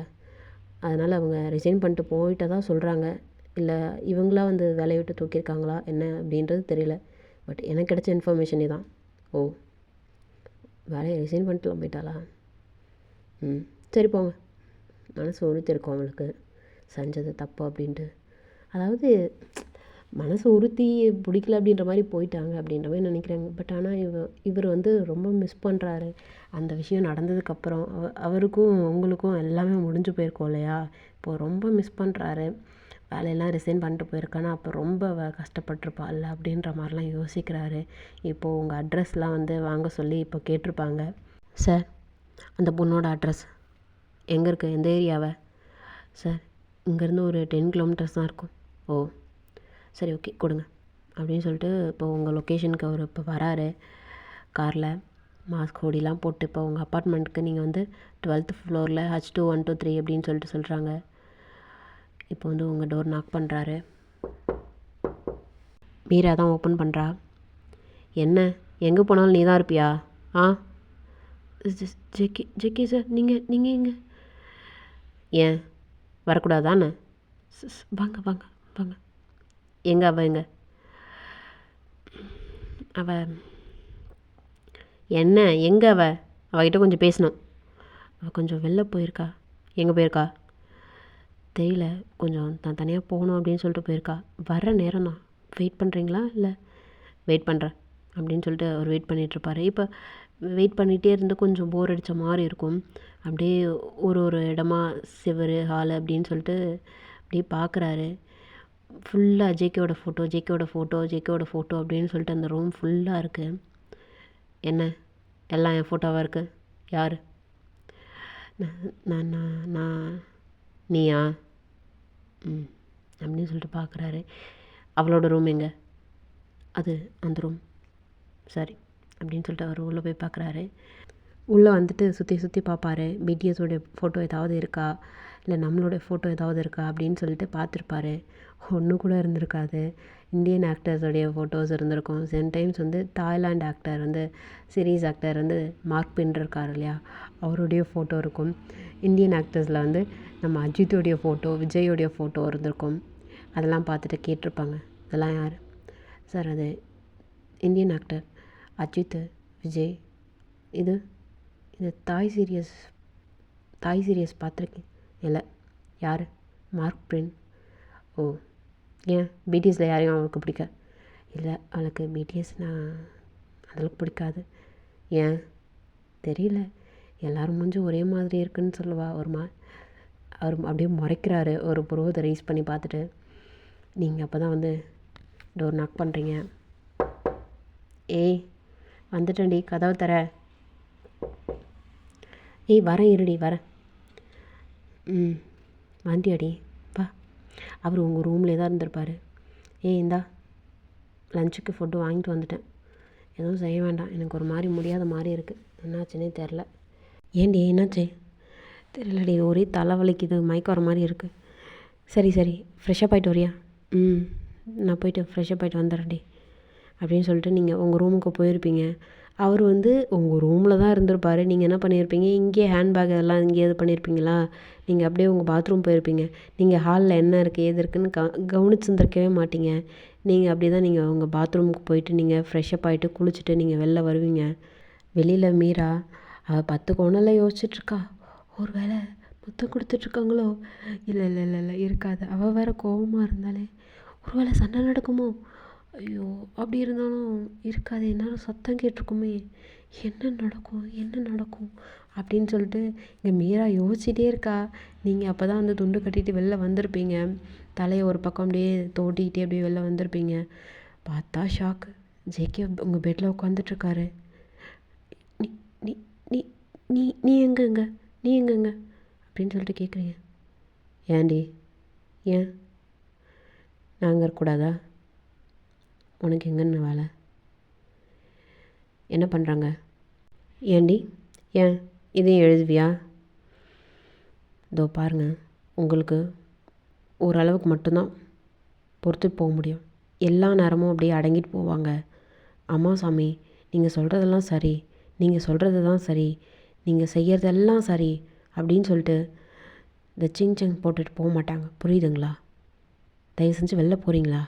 அதனால் அவங்க ரிசைன் பண்ணிட்டு போயிட்டதாக சொல்கிறாங்க, இல்லை இவங்களா வந்து வேலையை விட்டு தூக்கியிருக்காங்களா என்ன அப்படின்றது தெரியல, பட் எனக்கு கிடைச்ச இன்ஃபர்மேஷன் இதான். ஓ வேலையை ரிசைன் பண்ணிட்டுலாம் போயிட்டாளா, சரி போங்க, மனசு உறுத்திருக்கும் அவங்களுக்கு செஞ்சது தப்பு அப்படின்ட்டு, அதாவது மனசு உறுத்தி பிடிக்கல அப்படின்ற மாதிரி போயிட்டாங்க அப்படின்ற மாதிரி நினைக்கிறாங்க. பட் ஆனால் இவர் வந்து ரொம்ப மிஸ் பண்ணுறாரு. அந்த விஷயம் நடந்ததுக்கப்புறம் அவருக்கும் உங்களுக்கும் எல்லாமே முடிஞ்சு போயிருக்கோம் இல்லையா, இப்போது ரொம்ப மிஸ் பண்ணுறாரு. வேலையெல்லாம் ரிசைன் பண்ணிட்டு போயிருக்கானா அப்போ ரொம்ப கஷ்டப்பட்டிருப்பாள் அப்படின்ற மாதிரிலாம் யோசிக்கிறாரு. இப்போது உங்கள் அட்ரஸ்லாம் வந்து வாங்க சொல்லி இப்போ கேட்டிருப்பாங்க. சார் அந்த பொண்ணோட அட்ரஸ் எங்கே இருக்குது, எந்த ஏரியாவை சார், இங்கேருந்து ஒரு 10 கிலோமீட்டர்ஸ் தான் இருக்கும். ஓ சரி ஓகே கொடுங்க அப்படின்னு சொல்லிட்டு இப்போ உங்கள் லொக்கேஷனுக்கு அவர் இப்போ வராரு காரில், மாஸ்க் ஹோடிலாம் போட்டு. இப்போ உங்கள் அப்பார்ட்மெண்ட்டுக்கு நீங்கள் வந்து 12th ஃப்ளோரில் H2 1 2 3 அப்படின்னு சொல்லிட்டு சொல்கிறாங்க. இப்போ வந்து உங்கள் டோர் நாக் பண்ணுறாரு. மீரா தான் ஓப்பன் பண்ணுறா. என்ன எங்கே போனாலும் நீ தான் இருப்பியா? ஆ ஜெக்கி ஜெக்கி சார், நீங்கள் எங்கே, ஏன் வரக்கூடாதானே, வாங்க வாங்க வாங்க, எங்கே அவ என்ன எங்கே அவகிட்ட கொஞ்சம் பேசணும், அவள் கொஞ்சம் வெளில போயிருக்கா. எங்கே போயிருக்கா தெரியல, கொஞ்சம் நான் தனியாக போகணும் அப்படின்னு சொல்லிட்டு போயிருக்கா, வர்ற நேரம் தான், வெயிட் பண்ணுறீங்களா, இல்லை வெயிட் பண்ணுறேன் அப்படின்னு சொல்லிட்டு அவர் வெயிட் பண்ணிகிட்ருப்பாரு. இப்போ வெயிட் பண்ணிகிட்டே இருந்து கொஞ்சம் போர் அடித்த மாதிரி இருக்கும். அப்படியே ஒரு இடமா சிவர் ஹால் அப்படின்னு சொல்லிட்டு அப்படியே பார்க்குறாரு. ஃபுல்லாக ஜேகேவோட ஃபோட்டோ அப்படின்னு சொல்லிட்டு அந்த ரூம் ஃபுல்லாக இருக்குது. என்ன எல்லாம் என் ஃபோட்டோவாக இருக்குது, யார், நான் நான் நீயா, அப்படின்னு சொல்லிட்டு பார்க்குறாரு. அவளோட ரூம் எங்கே, அது அந்த ரூம், சரி அப்படின்னு சொல்லிட்டு அவர் உள்ளே போய் பார்க்குறாரு. உள்ளே வந்துட்டு சுற்றி பார்ப்பார், பிடிஎஸோடைய ஃபோட்டோ ஏதாவது இருக்கா, இல்லை நம்மளோட ஃபோட்டோ ஏதாவது இருக்கா அப்படின்னு சொல்லிட்டு பார்த்துருப்பாரு. ஒன்றும் கூட இருந்திருக்காது. இந்தியன் ஆக்டர்ஸோடைய ஃபோட்டோஸ் இருந்திருக்கும். சம்டைம்ஸ் வந்து தாய்லாண்ட் ஆக்டர் வந்து சீரீஸ் ஆக்டர் வந்து மார்க் பின் இருக்கார் இல்லையா, அவருடைய ஃபோட்டோ இருக்கும். இந்தியன் ஆக்டர்ஸில் வந்து நம்ம அஜித்தோடைய ஃபோட்டோ, விஜயோடைய ஃபோட்டோ இருந்திருக்கும். அதெல்லாம் பார்த்துட்டு கேட்டிருப்பாங்க, இதெல்லாம் யார் சார், அது இந்தியன் ஆக்டர் அஜித், விஜய், இது தாய் சீரியஸ் பார்த்துருக்கேன், இல்லை யார், மார்க் பிரின். ஓ ஏன் பிடிஎஸில் யாரையும் அவளுக்கு பிடிக்க, இல்லை அவளுக்கு பிடிஎஸ்னால் அவளுக்கு பிடிக்காது, ஏன் தெரியல, எல்லோரும் மூஞ்சும் ஒரே மாதிரி இருக்குன்னு சொல்லுவா, ஒரு அவர் அப்படியே முறைக்கிறாரு, ஒரு புருவத்தை ரைஸ் பண்ணி பார்த்துட்டு. நீங்கள் அப்போ தான் வந்து டோர் நாக் பண்ணுறீங்க. ஏய் வந்துட்டேன்டி, கதவை தர. ஏய் வரேன், இருடி வரேன். ம் வாந்தியாடி வா. அவர் உங்கள் ரூம்லேயே தான் இருந்திருப்பார். ஏய் இந்தா லஞ்சுக்கு ஃபுட்டு வாங்கிட்டு வந்துட்டேன், எதுவும் செய்ய வேண்டாம், எனக்கு ஒரு மாதிரி முடியாத மாதிரி இருக்குது. என்னாச்சுன்னே தெரில. ஏன்டி என்னாச்சு? தெரியலடி, ஒரே தலைவலிக்குது, மயக்கம் வர மாதிரி இருக்குது. சரி சரி ஃப்ரெஷ்ஷப் ஆகிட்டு வரியா? ம் நான் போயிட்டு ஃப்ரெஷ்ஷப் ஆகிட்டு வந்துடுறேன்டி அப்படின்னு சொல்லிட்டு நீங்கள் உங்கள் ரூமுக்கு போயிருப்பீங்க. அவர் வந்து உங்கள் ரூமில் தான் இருந்திருப்பார். நீங்கள் என்ன பண்ணியிருப்பீங்க, இங்கேயே ஹேண்ட்பேக் எல்லாம் இங்கேயே இது பண்ணியிருப்பீங்களா? நீங்கள் அப்படியே உங்கள் பாத்ரூம் போயிருப்பீங்க. நீங்கள் ஹாலில் என்ன இருக்குது ஏது இருக்குதுன்னு கவனிச்சுருந்துருக்கவே மாட்டீங்க. நீங்கள் அப்படி தான் நீங்கள் உங்கள் பாத்ரூமுக்கு போயிட்டு நீங்கள் ஃப்ரெஷ்ஷப் ஆகிட்டு குளிச்சுட்டு நீங்கள் வெளில வருவீங்க. வெளியில் மீரா அவள் 10 கோணலில் யோசிச்சுட்ருக்கா. ஒரு வேளை முத்தம் கொடுத்துட்ருக்காங்களோ? இல்லை இல்லை இல்லை இல்லை இருக்காது. அவள் வேறு கோபமாக இருந்தாலே ஒரு வேளை சண்டை நடக்குமோ? ஐயோ அப்படி இருந்தாலும் இருக்காது, என்னாலும் சத்தம் கேட்டிருக்குமே, என்ன நடக்கும் என்ன நடக்கும் அப்படின்னு சொல்லிட்டு இங்கே மீரா யோசிச்சிட்டே இருக்கா. நீங்கள் அப்போ தான் வந்து துண்டு கட்டிட்டு வெளில வந்திருப்பீங்க. தலையை ஒரு பக்கம் அப்படியே தோட்டிக்கிட்டே அப்படியே வெளில வந்திருப்பீங்க. பார்த்தா ஷாக்கு, ஜேகே உங்கள் பெட்டில் உட்காந்துட்ருக்காரு. நீ நீ நீ நீ நீ எங்கங்க நீ எங்கங்க அப்படின்னு சொல்லிட்டு கேட்குறீங்க. ஏன்டி ஏன் நாங்கள் இருக்கக்கூடாதா? உனக்கு எங்கன்னு வேலை? என்ன பண்ணுறாங்க? ஏன்டி ஏன் இதையும் எழுதுவியா? இதோ பாருங்கள், உங்களுக்கு ஓரளவுக்கு மட்டும்தான் பொறுத்து போக முடியும். எல்லா நேரமும் அப்படியே அடங்கிட்டு போவாங்க. அம்மா சாமி நீங்கள் சொல்கிறதெல்லாம் சரி, நீங்கள் சொல்கிறது தான் சரி, நீங்கள் செய்கிறதெல்லாம் சரி அப்படின்னு சொல்லிட்டு இந்த சிங் போட்டுட்டு போக மாட்டாங்க. புரியுதுங்களா? தயவு செஞ்சு வெளில போகிறீங்களா?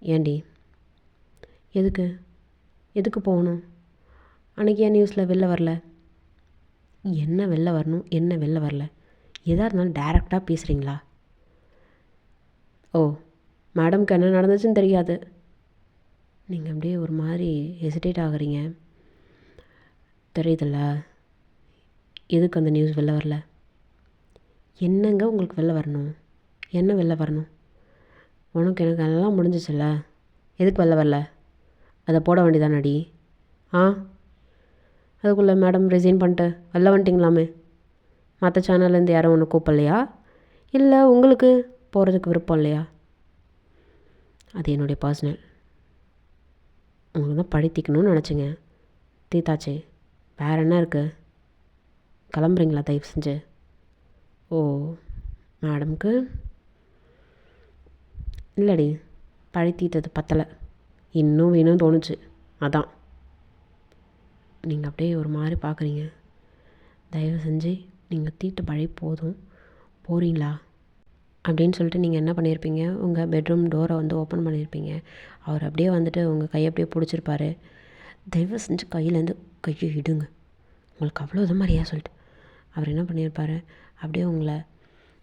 ஏன்டி எதுக்கு எதுக்கு போகணும்? அன்றைக்கி ஏன் நியூஸில் வெளில வரல? என்ன வெளில வரணும், என்ன வெளில வரல? எதாக இருந்தாலும் டைரெக்டாக பேசுகிறீங்களா? ஓ மேடம்க்கு என்ன நடந்துச்சுன்னு தெரியாது. நீங்கள் அப்படியே ஒரு மாதிரி ஹெசிடேட் ஆகுறீங்க, தெரியுதில்ல? எதுக்கு அந்த நியூஸ் வெளில வரல? என்னங்க உங்களுக்கு வெளில வரணும்? என்ன வெளில வரணும்? உனக்கு எனக்கு எல்லாம் முடிஞ்சிச்சுல்ல, எதுக்கு வெளில வரல? அதை போட வேண்டியதானடி. ஆ அதுக்குள்ளே மேடம் ரிசைன் பண்ணிட்டு வெளில வந்துட்டிங்களாமே. மற்ற சேனல்லேருந்து யாரும் ஒன்று கூப்பிடலையா? இல்லை உங்களுக்கு போகிறதுக்கு விருப்பம் இல்லையா? அது என்னுடைய பர்சனல். உங்களுக்கு தான் பழித்திக்கணும்னு நினச்சிங்க, தீத்தாச்சே. வேறு என்ன இருக்குது? கிளம்புறீங்களா தயவு செஞ்சு? ஓ மேடம்க்கு இல்லடி, பழித்தீட்டது பத்தலை, இன்னும் வேணும்னு தோணுச்சு, அதான். நீங்கள் அப்படியே ஒரு மாதிரி பார்க்குறீங்க. தயவு செஞ்சு நீங்கள் தீட்டு பழி போதும், போகிறீங்களா அப்படின்னு சொல்லிட்டு நீங்கள் என்ன பண்ணியிருப்பீங்க, உங்கள் பெட்ரூம் டோரை வந்து ஓப்பன் பண்ணியிருப்பீங்க. அவர் அப்படியே வந்துட்டு உங்கள் கையை அப்படியே பிடிச்சிருப்பாரு. தயவு செஞ்சு கையிலேருந்து கையை இடுங்க, உங்களுக்கு அவ்வளோ இது மாதிரியா சொல்லிட்டு அவர் என்ன பண்ணியிருப்பார், அப்படியே உங்களை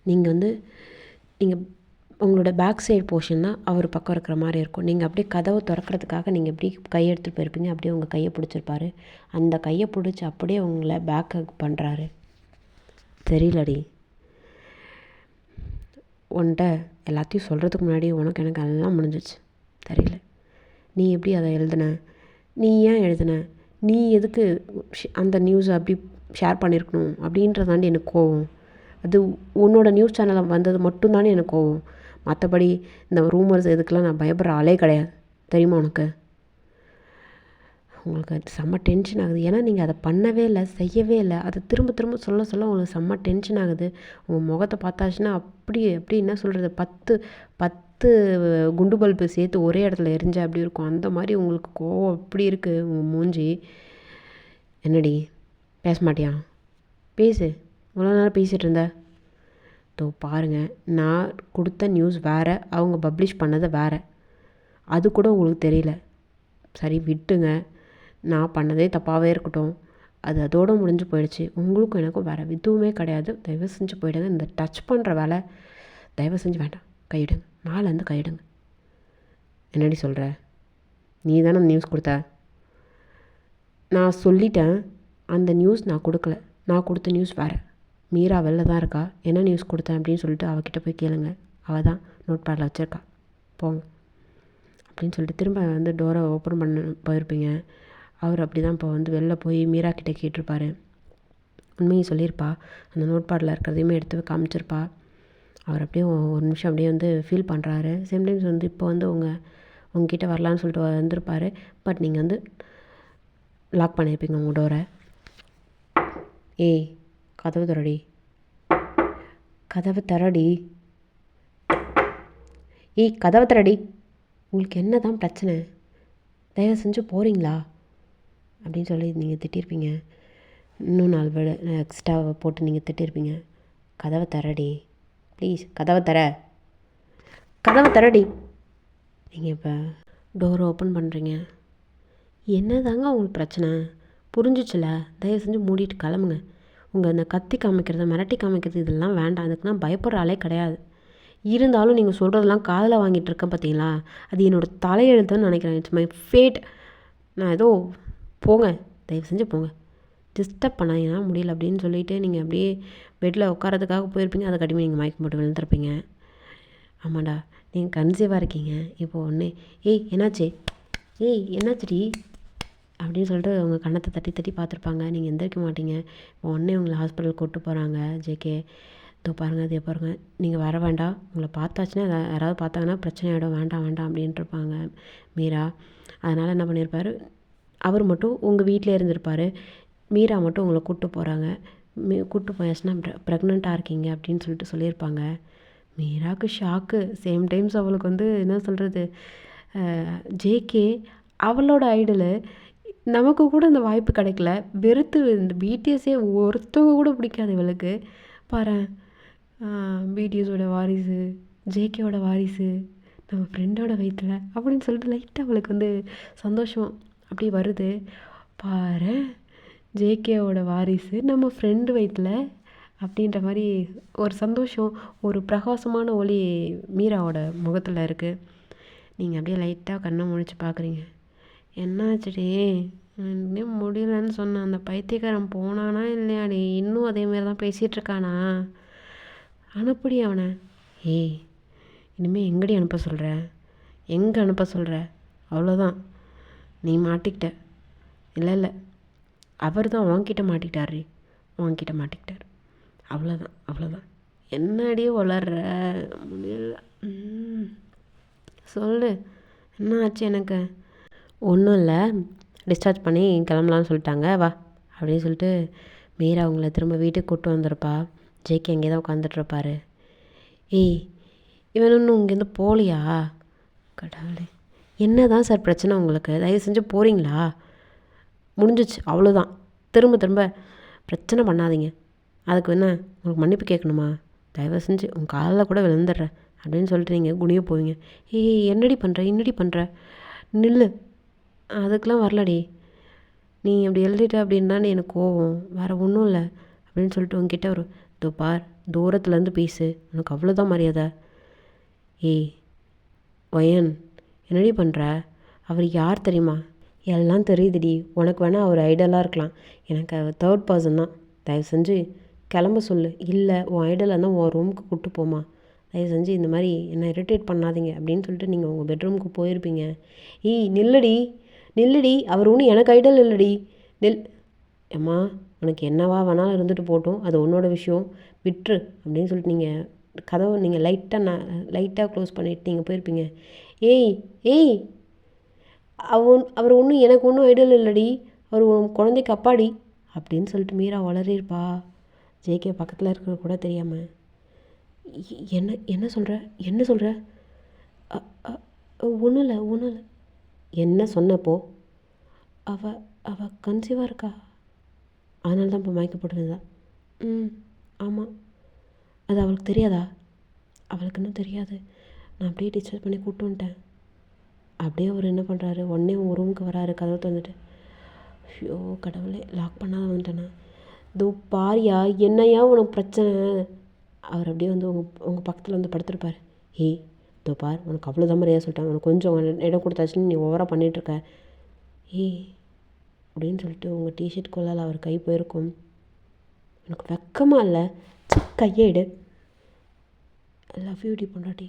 நீங்கள் வந்து நீங்கள் உங்களோட பேக் சைடு போர்ஷன் தான் அவர் பக்கம் இருக்கிற மாதிரி இருக்கும். நீங்கள் அப்படியே கதவை திறக்கிறதுக்காக நீங்கள் எப்படி கையை எடுத்துகிட்டு போயிருப்பீங்க, அப்படியே உங்கள் கையை பிடிச்சிருப்பாரு. அந்த கையை பிடிச்சி அப்படியே உங்களை பேக் ஹக் பண்ணுறாரு. தெரியலடி, உன்கிட்ட எல்லாத்தையும் சொல்கிறதுக்கு முன்னாடி உனக்கு எனக்கு எல்லாம் முடிஞ்சிச்சு, தெரியல. நீ எப்படி அதை எழுதுன, நீ ஏன் எழுதுன, நீ எதுக்கு அந்த நியூஸை அப்படி ஷேர் பண்ணியிருக்கணும் அப்படின்றதாண்டி எனக்கு கோவம். அது உன்னோட நியூஸ் சேனலில் வந்தது மட்டும்தானே எனக்கு கோவம். மற்றபடி இந்த ரூமர்ஸ் இதுக்கெல்லாம் நான் பயப்படுற ஆளே கிடையாது, தெரியுமா உனக்கு? உங்களுக்கு அது செம்ம டென்ஷன் ஆகுது. ஏன்னா நீங்கள் அதை பண்ணவே இல்லை, செய்யவே இல்லை. அதை திரும்ப திரும்ப சொல்ல சொல்ல உங்களுக்கு செம்ம டென்ஷன் ஆகுது. உங்கள் முகத்தை பார்த்தாச்சுன்னா அப்படி அப்படி என்ன சொல்கிறது, 10 குண்டு பல்பு சேர்த்து ஒரே இடத்துல எரிஞ்சா அப்படி இருக்கும், அந்த மாதிரி உங்களுக்கு கோவம் அப்படி இருக்குது உங்கள் மூஞ்சி. என்னடி பேச மாட்டியா? பேசு, இவ்வளோ நேரம் பேசிகிட்டு இருந்த. தோ பாருங்கள், நான் கொடுத்த நியூஸ் வேறு, அவங்க பப்ளிஷ் பண்ணதை வேறு, அது கூட உங்களுக்கு தெரியல. சரி விட்டுங்க, நான் பண்ணதே தப்பாகவே இருக்கட்டும், அது அதோடு முடிஞ்சு போயிடுச்சு. உங்களுக்கும் எனக்கும் வேறு எதுவுமே கிடையாது. தயவு செஞ்சு போயிடுங்க. இந்த டச் பண்ணுற வேலை தயவு செஞ்சு வேண்டாம், கையிடுங்க, மேலேருந்து கையிடுங்க. என்னடி சொல்கிற? நீ தானே நியூஸ் கொடுத்த. நான் சொல்லிட்டேன், அந்த நியூஸ் நான் கொடுக்கல, நான் கொடுத்த நியூஸ் வேறு. மீரா வெளில தான் இருக்கா, என்ன நியூஸ் கொடுத்தேன் அப்படின்னு சொல்லிட்டு அவகிட்ட போய் கேளுங்க, அவள் தான் நோட் பேடில் வச்சுருக்கா, போங்க அப்படின்னு சொல்லிட்டு திரும்ப வந்து டோரை ஓப்பன் பண்ண போயிருப்பீங்க. அவர் அப்படி தான் இப்போ வந்து வெளில போய் மீரா கிட்டே கேட்டிருப்பாரு. உண்மையை சொல்லியிருப்பா, அந்த நோட் பேடில் இருக்கிறதையுமே எடுத்து காமிச்சிருப்பா. அவர் அப்படியே ஒரு நிமிஷம் அப்படியே வந்து ஃபீல் பண்ணுறாரு. சேம் டைம்ஸ் வந்து இப்போ வந்து உங்ககிட்ட வரலான்னு சொல்லிட்டு வந்திருப்பார். பட் நீங்கள் வந்து லாக் பண்ணியிருப்பீங்க உங்கள் டோரை. ஏய் கதவு தரடி, கதவை தரடி, ஏய் கதவை தரடி, உங்களுக்கு என்ன தான் பிரச்சனை, தயவு செஞ்சு போகிறீங்களா அப்படின்னு சொல்லி நீங்கள் திட்டிருப்பீங்க. இன்னும் 4 வேர்டு எக்ஸ்ட்ராவை போட்டு நீங்கள் திட்டிருப்பீங்க. கதவை தரடி ப்ளீஸ், கதவை தரடி. நீங்கள் இப்போ டோரை ஓப்பன் பண்ணுறீங்க. என்ன தாங்க உங்களுக்கு பிரச்சனை, புரிஞ்சிச்சுல, தயவு செஞ்சு மூடிட்டு கிளம்புங்க. உங்கள் இந்த கத்தி காமிக்கிறது, மிரட்டி காமிக்கிறது இதெல்லாம் வேண்டாம். அதுக்கு நான் பயப்படுற ஆளே கிடையாது. இருந்தாலும் நீங்கள் சொல்கிறதெல்லாம் காதில் வாங்கிட்டு இருக்கேன் பார்த்தீங்களா, அது என்னோடய தலையெழுத்துன்னு நினைக்கிறேன். It's my fate. நான் ஏதோ போங்க, தயவு செஞ்சு போங்க, டிஸ்டர்ப் பண்ணாங்கன்னா முடியல அப்படின்னு சொல்லிவிட்டு நீங்கள் அப்படியே பெட்டில் உட்காரதுக்காக போயிருப்பீங்க. அதை கட்டிமே நீங்கள் மயக்கம் போட்டு விழுந்துருப்பீங்க. ஆமாண்டா, நீங்கள் கன்சீவாக இருக்கீங்க இப்போது ஒன்று. ஏய் என்னாச்சுடி அப்படின்னு சொல்லிட்டு உங்கள் கண்ணத்தை தட்டி தட்டி பார்த்துருப்பாங்க. நீங்கள் எந்திரிக்க மாட்டீங்க. இப்போ உடனே உங்களை ஹாஸ்பிட்டல் கூப்பிட்டு போகிறாங்க. ஜேகே இதோ பாருங்கள், அதே பாருங்கள், நீங்கள் வர வேண்டாம், உங்களை பார்த்தாச்சுன்னா யாராவது பார்த்தாங்கன்னா பிரச்சனை ஆகிடும், வேண்டாம் அப்படின்ட்டு இருப்பாங்க மீரா. அதனால் என்ன பண்ணியிருப்பார், அவர் மட்டும் உங்கள் வீட்டிலே இருந்திருப்பார். மீரா மட்டும் உங்களை கூப்பிட்டு போகிறாங்க. கூப்பிட்டு போயாச்சுன்னா ப்ரெக்னெண்ட்டாக இருக்கீங்க அப்படின்னு சொல்லிட்டு சொல்லியிருப்பாங்க. மீராவுக்கு ஷாக்கு. சேம் டைம்ஸ் அவளுக்கு வந்து என்ன சொல்கிறது, ஜேகே அவளோட ஐடலு, நமக்கு கூட இந்த வாய்ப்பு கிடைக்கல, வெறுத்து இந்த பிடிஎஸ்ஸே ஒருத்தவங்க கூட பிடிக்காது இவளுக்கு. பாரேன், பிடிஎஸோட வாரிசு, ஜேகேவோட வாரிசு, நம்ம ஃப்ரெண்டோட வயிற்றில் அப்படின்னு சொல்லிட்டு லைட்டாக அவளுக்கு வந்து சந்தோஷம் அப்படி வருது. பாரு, ஜேகேவோட வாரிசு நம்ம ஃப்ரெண்டு வயிற்றில் அப்படின்ற மாதிரி ஒரு சந்தோஷம், ஒரு பிரகாசமான ஒளி மீராவோட முகத்தில் இருக்குது. நீங்கள் அப்படியே லைட்டாக கண்ணை முழிச்சு பார்க்குறீங்க. என்னாச்சுடி, இன்னும் முடியலன்னு சொன்னேன், அந்த பைத்தியக்காரன் போனானா இல்லையாடி, இன்னும் அதேமாரி தான் பேசிகிட்ருக்கானா, அனுப்புடி அவனை. ஏய் இனிமேல் எங்கடி அனுப்ப சொல்கிற, எங்கே அனுப்ப சொல்கிற, அவ்வளோதான் நீ மாட்டிக்கிட்ட. இல்லை அவர் தான் உன்கிட்ட மாட்டிக்கிட்டாரு, உன்கிட்ட மாட்டிக்கிட்டார், அவ்வளோதான். என்னடியே வளர்ற, முடியல, சொல்லு என்ன ஆச்சு எனக்கு. ஒன்றும் இல்லை, டிஸ்சார்ஜ் பண்ணி கிளம்பலான்னு சொல்லிட்டாங்க, வா அப்படின்னு சொல்லிட்டு மீரா அவங்கள திரும்ப வீட்டுக்கு கூப்பிட்டு வந்திருப்பா. ஜேகே அங்கே தான் உட்காந்துட்ருப்பாரு. ஏய் இவன் இன்னும் இங்கேருந்து போகலையா, கடவுளே என்ன தான் சார் பிரச்சனை உங்களுக்கு, தயவு செஞ்சு போகிறீங்களா, முடிஞ்சிச்சு அவ்வளோதான், திரும்ப பிரச்சனை பண்ணாதீங்க, அதுக்கு என்ன உங்களுக்கு மன்னிப்பு கேட்கணுமா, தயவு செஞ்சு உங்கள் காலில் கூட விழுந்துடுறேன் அப்படின்னு சொல்லிட்டு நீங்கள் குனிய போவீங்க. ஏய் என்னடி பண்ணுற நில்லு, அதுக்கெலாம் வரலடி, நீ அப்படி எழுதிட்ட அப்படின்னா எனக்கு கோவம், வேறு ஒன்றும் இல்லை அப்படின்னு சொல்லிட்டு உங்ககிட்ட ஒரு இதோ பார், தூரத்துலேருந்து பேசு, உனக்கு அவ்வளோதான் மரியாதை. ஏய் வயன் என்னடி பண்ணுற, அவர் யார் தெரியுமா, எல்லாம் தெரியுதுடி, உனக்கு வேணால் அவர் ஐடலாக இருக்கலாம், எனக்கு அவர் தேர்ட் பர்சன் தான், தயவு செஞ்சு கிளம்ப சொல்லு, இல்லை உன் ஐடலாக இருந்தால் உன் ரூமுக்கு கூப்பிட்டு போமா, தயவு செஞ்சு இந்த மாதிரி என்னை இரிட்டேட் பண்ணாதீங்க அப்படின்னு சொல்லிட்டு நீங்கள் உங்கள் பெட்ரூமுக்கு போயிருப்பீங்க. ஏய் நில்லுடி, அவர் ஒன்றும் எனக்கு ஐடல் இல்லடி, அம்மா உனக்கு என்னவா வேணாலும் இருந்துட்டு போட்டும், அது உன்னோட விஷயம், விட்டுரு அப்படின்னு சொல்லிட்டு நீங்கள் கதவை நீங்கள் லைட்டாக க்ளோஸ் பண்ணிவிட்டு நீங்கள் போயிருப்பீங்க. ஏய் அவர் ஒன்றும் எனக்கு ஒன்றும் ஐடல் இல்லடி, அவர் குழந்தைக்கு அப்பாடி அப்படின்னு சொல்லிட்டு மீரா வளரிருப்பா. ஜேகே பக்கத்தில் இருக்கிற கூட தெரியாமல். என்ன சொல்கிற, ஒன்றும் இல்லை என்ன சொன்னப்போ, அவ கன்சீவாக இருக்கா, அதனால தான் இப்போ மயக்க போட்டுருந்தா. ஆமாம், அது அவளுக்கு தெரியாதா, அவளுக்கு இன்னும் தெரியாது, நான் அப்படியே டிஸ்சார்ஜ் பண்ணி கூப்பிட்டு வந்துட்டேன். அப்படியே அவர் என்ன பண்ணுறாரு, உடனே உங்கள் ரூமுக்கு வராரு, கதவை திறந்துட்டு. ஐயோ கடவுளே, லாக் பண்ணாத வந்துட்டேண்ணா, இதோ பாரியா என்னையா உனக்கு பிரச்சனை, அவர் அப்படியே வந்து உங்கள் பக்கத்தில் வந்து படுத்துருப்பார். ஏய் இதோ பார், உனக்கு அவ்வளோதான் மரியாதை சொல்லிட்டாங்க, உனக்கு கொஞ்சம் இடம் கொடுத்தாச்சுன்னு நீ ஓவராக பண்ணிகிட்ருக்க. ஏய் அப்படின்னு சொல்லிட்டு உங்கள் டிஷர்ட் கொள்ளால் அவர் கை போயிருக்கும். உனக்கு வெக்கமா இல்லை? கையை எடு. லவ் யூ டி பொண்டாட்டி.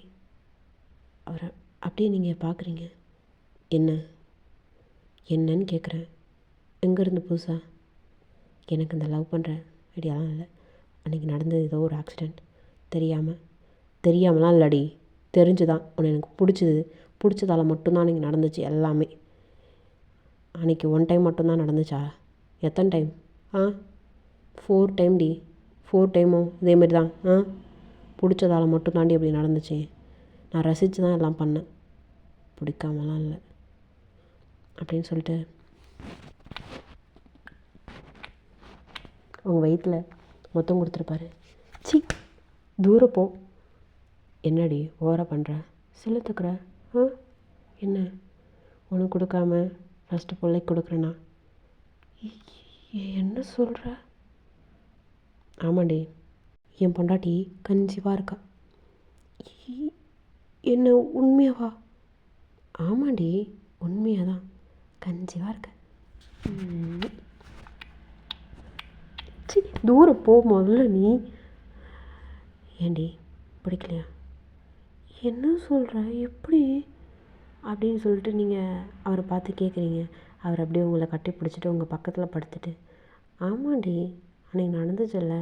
அவரை அப்படியே நீங்கள் பார்க்குறீங்க. என்னன்னு கேட்குறேன். எங்கேருந்து புதுசா? எனக்கு இந்த லவ் பண்ணுற ஐடியாலாம் இல்லை. அன்றைக்கி நடந்தது ஏதோ ஒரு ஆக்சிடெண்ட். தெரியாமலாம் இல்லடி, தெரிஞ்சு தான். உன்னை எனக்கு பிடிச்சதால மட்டும்தான் அன்றைக்கி நடந்துச்சு எல்லாமே. அன்றைக்கி 1 டைம் மட்டும்தான் நடந்துச்சா? எத்தனை டைம்? 4 time D. 4 டைமும் இதேமாரி தான். பிடிச்சதால மட்டும் தாண்டி அப்படி நடந்துச்சு. நான் ரசித்து தான் எல்லாம் பண்ணேன், பிடிக்காமலாம் இல்லை அப்படின்னு சொல்லிட்டு அவங்க வயிற்றில் மொத்தம் கொடுத்துருப்பாரு. சி, தூரம் போ. என்னடி ஓவராக பண்ணுற? செலுத்துக்கிற? என்ன உனக்கு கொடுக்காம ஃபஸ்ட்டு பிள்ளைக்கு கொடுக்குறேண்ணா? என்ன சொல்கிற? ஆமாண்டி, என் பொண்டாட்டி கன்சீவாக இருக்கா. என்ன உண்மையாவா? ஆமாண்டி, உண்மையாக தான் கன்சீவாக இருக்க. சி, தூரம் போ முதல்ல நீ. ஏண்டி பிடிக்கலையா? என்ன சொல்கிற? எப்படி அப்படின்னு சொல்லிட்டு நீங்கள் அவரை பார்த்து கேட்குறீங்க. அவர் அப்படியே உங்களை கட்டி பிடிச்சிட்டு உங்கள் பக்கத்தில் படுத்துட்டு, ஆமாண்டி அன்றைக்கி நடந்துச்சுல்ல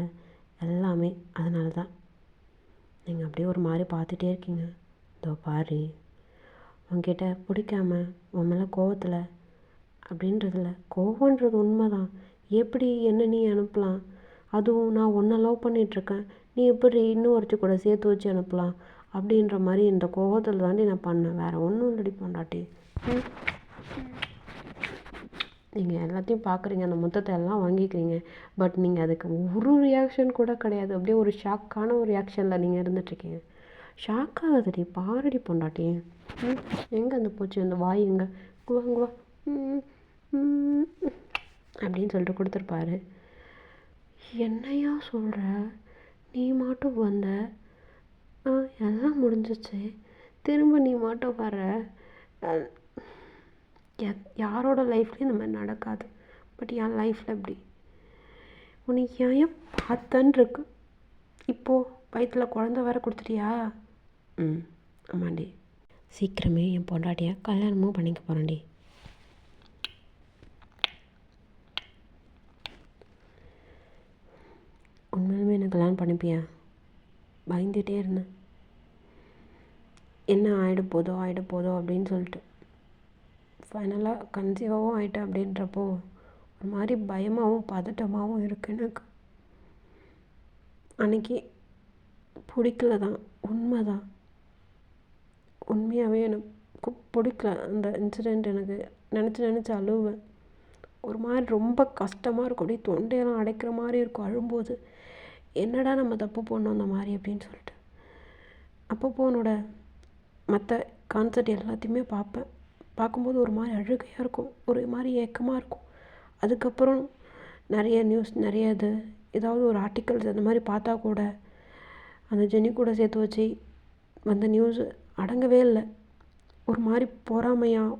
எல்லாமே, அதனால தான். நீங்கள் அப்படியே ஒரு மாதிரி பார்த்துட்டே இருக்கீங்க. இதோ பாரு, உன்கிட்ட பிடிக்காம உன் மேலே கோவத்தில் அப்படின்றதில்ல. கோவன்றது உண்மை தான். எப்படி என்ன நீ அனுப்பலாம்? அதுவும் நான் உன்னை லவ் பண்ணிகிட்ருக்கேன், நீ எப்படி இன்னும் ஒருத்தி கூட சேர்த்து வச்சு அனுப்பலாம் அப்படின்ற மாதிரி இந்த கோவத்தில் தாண்டி நான் பண்ணேன். வேறு ஒன்றும் இல்லடி பொண்டாட்டி. நீங்கள் எல்லாத்தையும் பார்க்குறீங்க, அந்த மொத்தத்தை எல்லாம் வாங்கிக்கிறீங்க. பட் நீங்கள் அதுக்கு ஒரு ரியாக்ஷன் கூட கிடையாது. அப்படியே ஒரு ஷாக்கான ஒரு ரியாக்ஷனில் நீங்கள் இருந்துகிட்ருக்கீங்க. ஷாக் ஆகுதுடி, பாருடி பொண்டாட்டி. எங்கே அந்த போச்சு அந்த வாய்? எங்கே? குவா அப்படின்னு சொல்லிட்டு கொடுத்துருப்பாரு. என்னையா சொல்கிற? நீ மட்டும் வந்த, எல்லாம் முடிஞ்சிச்சு, திரும்ப நீ மட்டும் வர. யாரோட லைஃப்லேயும் இந்த மாதிரி நடக்காது. பட் என் லைஃப்பில் எப்படி? உனக்கு ஏன் பார்த்தன்னு இருக்கு. இப்போது வயிற்றில் குழந்த வேற கொடுத்துட்டியா? ஆமாண்டி, சீக்கிரமே என் பொண்டாட்டியை கல்யாணமும் பண்ணிக்க போகிறேன்டி. உண்மையிலுமே என்ன கல்யாணம் பண்ணிப்பியா? பயந்துகிட்டே இருந்தேன், என்ன ஆகிட போதோ அப்படின்னு சொல்லிட்டு. ஃபைனலாக கன்சீவாகவும் ஆகிட்டேன். அப்படின்றப்போ ஒரு மாதிரி பயமாகவும் பதட்டமாகவும் இருக்குது எனக்கு. அன்றைக்கி பிடிக்கல தான், உண்மை தான். உண்மையாகவே எனக்கு பிடிக்கல அந்த இன்சிடெண்ட். எனக்கு நினச்சி அழுவேன். ஒரு மாதிரி ரொம்ப கஷ்டமாக இருக்கும். அப்படியே தொண்டையெல்லாம் அடைக்கிற மாதிரி இருக்கும் அழும்போது. என்னடா நம்ம தப்பு பண்ணோம் அந்த மாதிரி அப்படின்னு சொல்லிட்டு. அப்பப்போ என்னோட மற்ற கான்சர்ட் எல்லாத்தையுமே பார்க்கும்போது ஒரு மாதிரி அழுகையாக இருக்கும், ஒரு மாதிரி ஏக்கமாக இருக்கும். அதுக்கப்புறம் நிறைய நியூஸ், நிறைய ஏதாவது ஒரு ஆர்டிக்கல்ஸ் அந்த மாதிரி பார்த்தா கூட அந்த ஜெனி கூட சேர்த்து வச்சு வந்த நியூஸ் அடங்கவே இல்லை. ஒரு மாதிரி பொறாமையாக,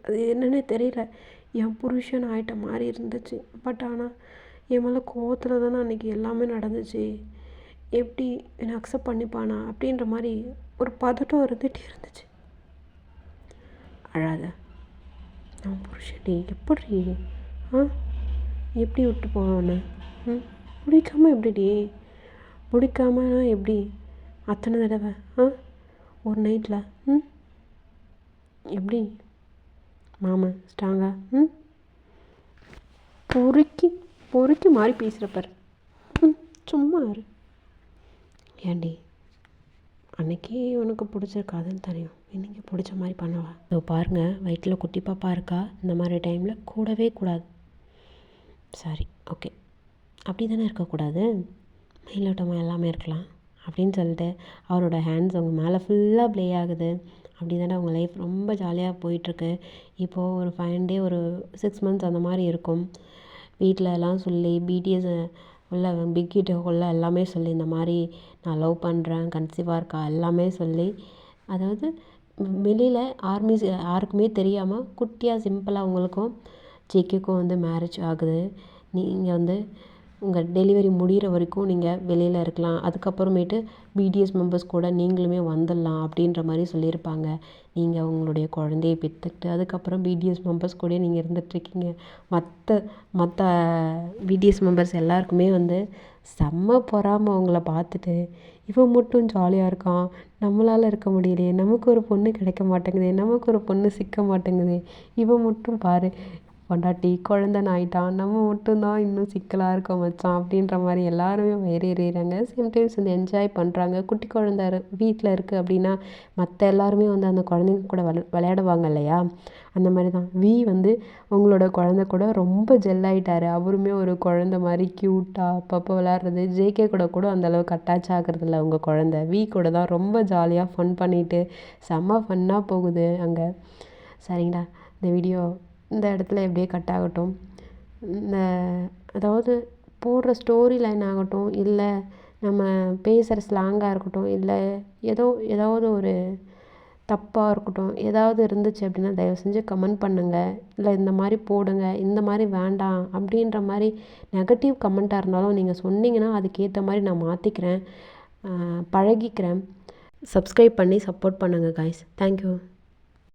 அது என்னன்னே தெரியல, என் புருஷன் ஆகிட்ட மாதிரி இருந்துச்சு. பட் ஆனால் என் மேலே கோவத்தில் தானே அன்றைக்கி எல்லாமே நடந்துச்சு. எப்படி என்னை அக்செப்ட் பண்ணிப்பானா அப்படின்ற மாதிரி ஒரு பதட்டம் இருந்துகிட்டே இருந்துச்சு. அழாத, நான் புருஷன்டி, எப்படி விட்டு போவானே? பிடிக்காமல் எப்படிடி? பிடிக்காமனா எப்படி அத்தனை தடவை ஒரு நைட்டில்? எப்படி மாமன் ஸ்ட்ராங்கா? பொறுக்கி மாறி பேசுகிறப்பார். சும்மா இரு. ஏண்டி, அன்றைக்கி உனக்கு பிடிச்சிருக்காதுன்னு தெரியும், இன்றைக்கி பிடிச்ச மாதிரி பண்ணவா? இதோ பாருங்கள், வயிற்றில் குட்டி பாப்பா இருக்கா. இந்த மாதிரி டைமில் கூடவே கூடாது. சரி, ஓகே, அப்படி தானே இருக்கக்கூடாது, மயிலோட்டமாக எல்லாமே இருக்கலாம் அப்படின்னு சொல்லிட்டு அவரோட ஹேண்ட்ஸ் அவங்க மேலே ஃபுல்லாக ப்ளே ஆகுது. அப்படி தானே அவங்க லைஃப் ரொம்ப ஜாலியாக போயிட்டுருக்கு. இப்போது ஒரு 5 டே, ஒரு 6 மந்த்ஸ் அந்த மாதிரி இருக்கும். வீட்டில் எல்லாம் சொல்லி பிடிஎஸ் உள்ள பிக் ஹிட் உள்ள எல்லாமே சொல்லி இந்த மாதிரி நான் லவ் பண்ணுறேன், கன்சீவாக இருக்கா எல்லாமே சொல்லி, அதாவது வெளியில் ஆர்மிஸ் யாருக்குமே தெரியாமல் குட்டியாக சிம்பிளாக அவங்களுக்கும் ஜிக்குக்கும் மேரேஜ் ஆகுது. நீங்கள் உங்கள் டெலிவரி முடிகிற வரைக்கும் நீங்கள் வெளியில் இருக்கலாம். அதுக்கப்புறமேட்டு பிடிஎஸ் மெம்பர்ஸ் கூட நீங்களுமே வந்துடலாம் அப்படின்ற மாதிரி சொல்லியிருப்பாங்க. நீங்கள் உங்களுடைய குழந்தைய பெற்றுக்கிட்டு அதுக்கப்புறம் பிடிஎஸ் மெம்பர்ஸ் கூட நீங்கள் இருந்துகிட்ருக்கீங்க. மற்ற பிடிஎஸ் மெம்பர்ஸ் எல்லாருக்குமே வந்து செம்ம பொறாமை உங்களை பார்த்துட்டு. இவன் மட்டும் ஜாலியாக இருக்கான், நம்மளால் இருக்க முடியலையே, நமக்கு ஒரு பொண்ணு கிடைக்க மாட்டேங்குதே, நமக்கு ஒரு பொண்ணு சிக்க மாட்டேங்குதே, இவன் மட்டும் பாரு பொண்டாட்டி குழந்தன்னு ஆயிட்டான், நம்ம மட்டும்தான் இன்னும் சிக்கலாக இருக்கோம் மச்சான் அப்படின்ற மாதிரி எல்லாருமே வயிறு எறிகிறாங்க. சம்டைம்ஸ் வந்து என்ஜாய் பண்ணுறாங்க. குட்டி குழந்த வீட்டில் இருக்குது அப்படின்னா மற்ற எல்லாருமே வந்து அந்த குழந்தைங்க கூட விளையாடுவாங்க இல்லையா? அந்த மாதிரி தான் வந்து உங்களோட குழந்த கூட ரொம்ப ஜெல்லாயிட்டார். அவருமே ஒரு குழந்த மாதிரி க்யூட்டாக அப்பப்போ விளையாடுறது. ஜேகே கூட அந்தளவுக்கு அட்டாச் ஆகுறதில்ல. உங்கள் குழந்த கூட தான் ரொம்ப ஜாலியாக ஃபன் பண்ணிவிட்டு செம்ம ஃபன்னாக போகுது அங்கே. சரிங்களா, இந்த வீடியோ இந்த இடத்துல எப்படியே கட் ஆகட்டும். இந்த அதாவது போடுற ஸ்டோரி லைன் ஆகட்டும், இல்லை நம்ம பேசுகிற ஸ்லாங்காக இருக்கட்டும், இல்லை ஏதாவது ஒரு தப்பாக இருக்கட்டும், ஏதாவது இருந்துச்சு அப்படின்னா தயவு செஞ்சு கமெண்ட் பண்ணுங்கள். இல்லை இந்த மாதிரி போடுங்க, இந்த மாதிரி வேண்டாம் அப்படின்ற மாதிரி நெகட்டிவ் கமெண்ட்டாக இருந்தாலும் நீங்கள் சொன்னீங்கன்னா அதுக்கேற்ற மாதிரி நான் மாற்றிக்கிறேன், பழகிக்கிறேன். சப்ஸ்கிரைப் பண்ணி சப்போர்ட் பண்ணுங்கள் காய்ஸ். தேங்க்யூ.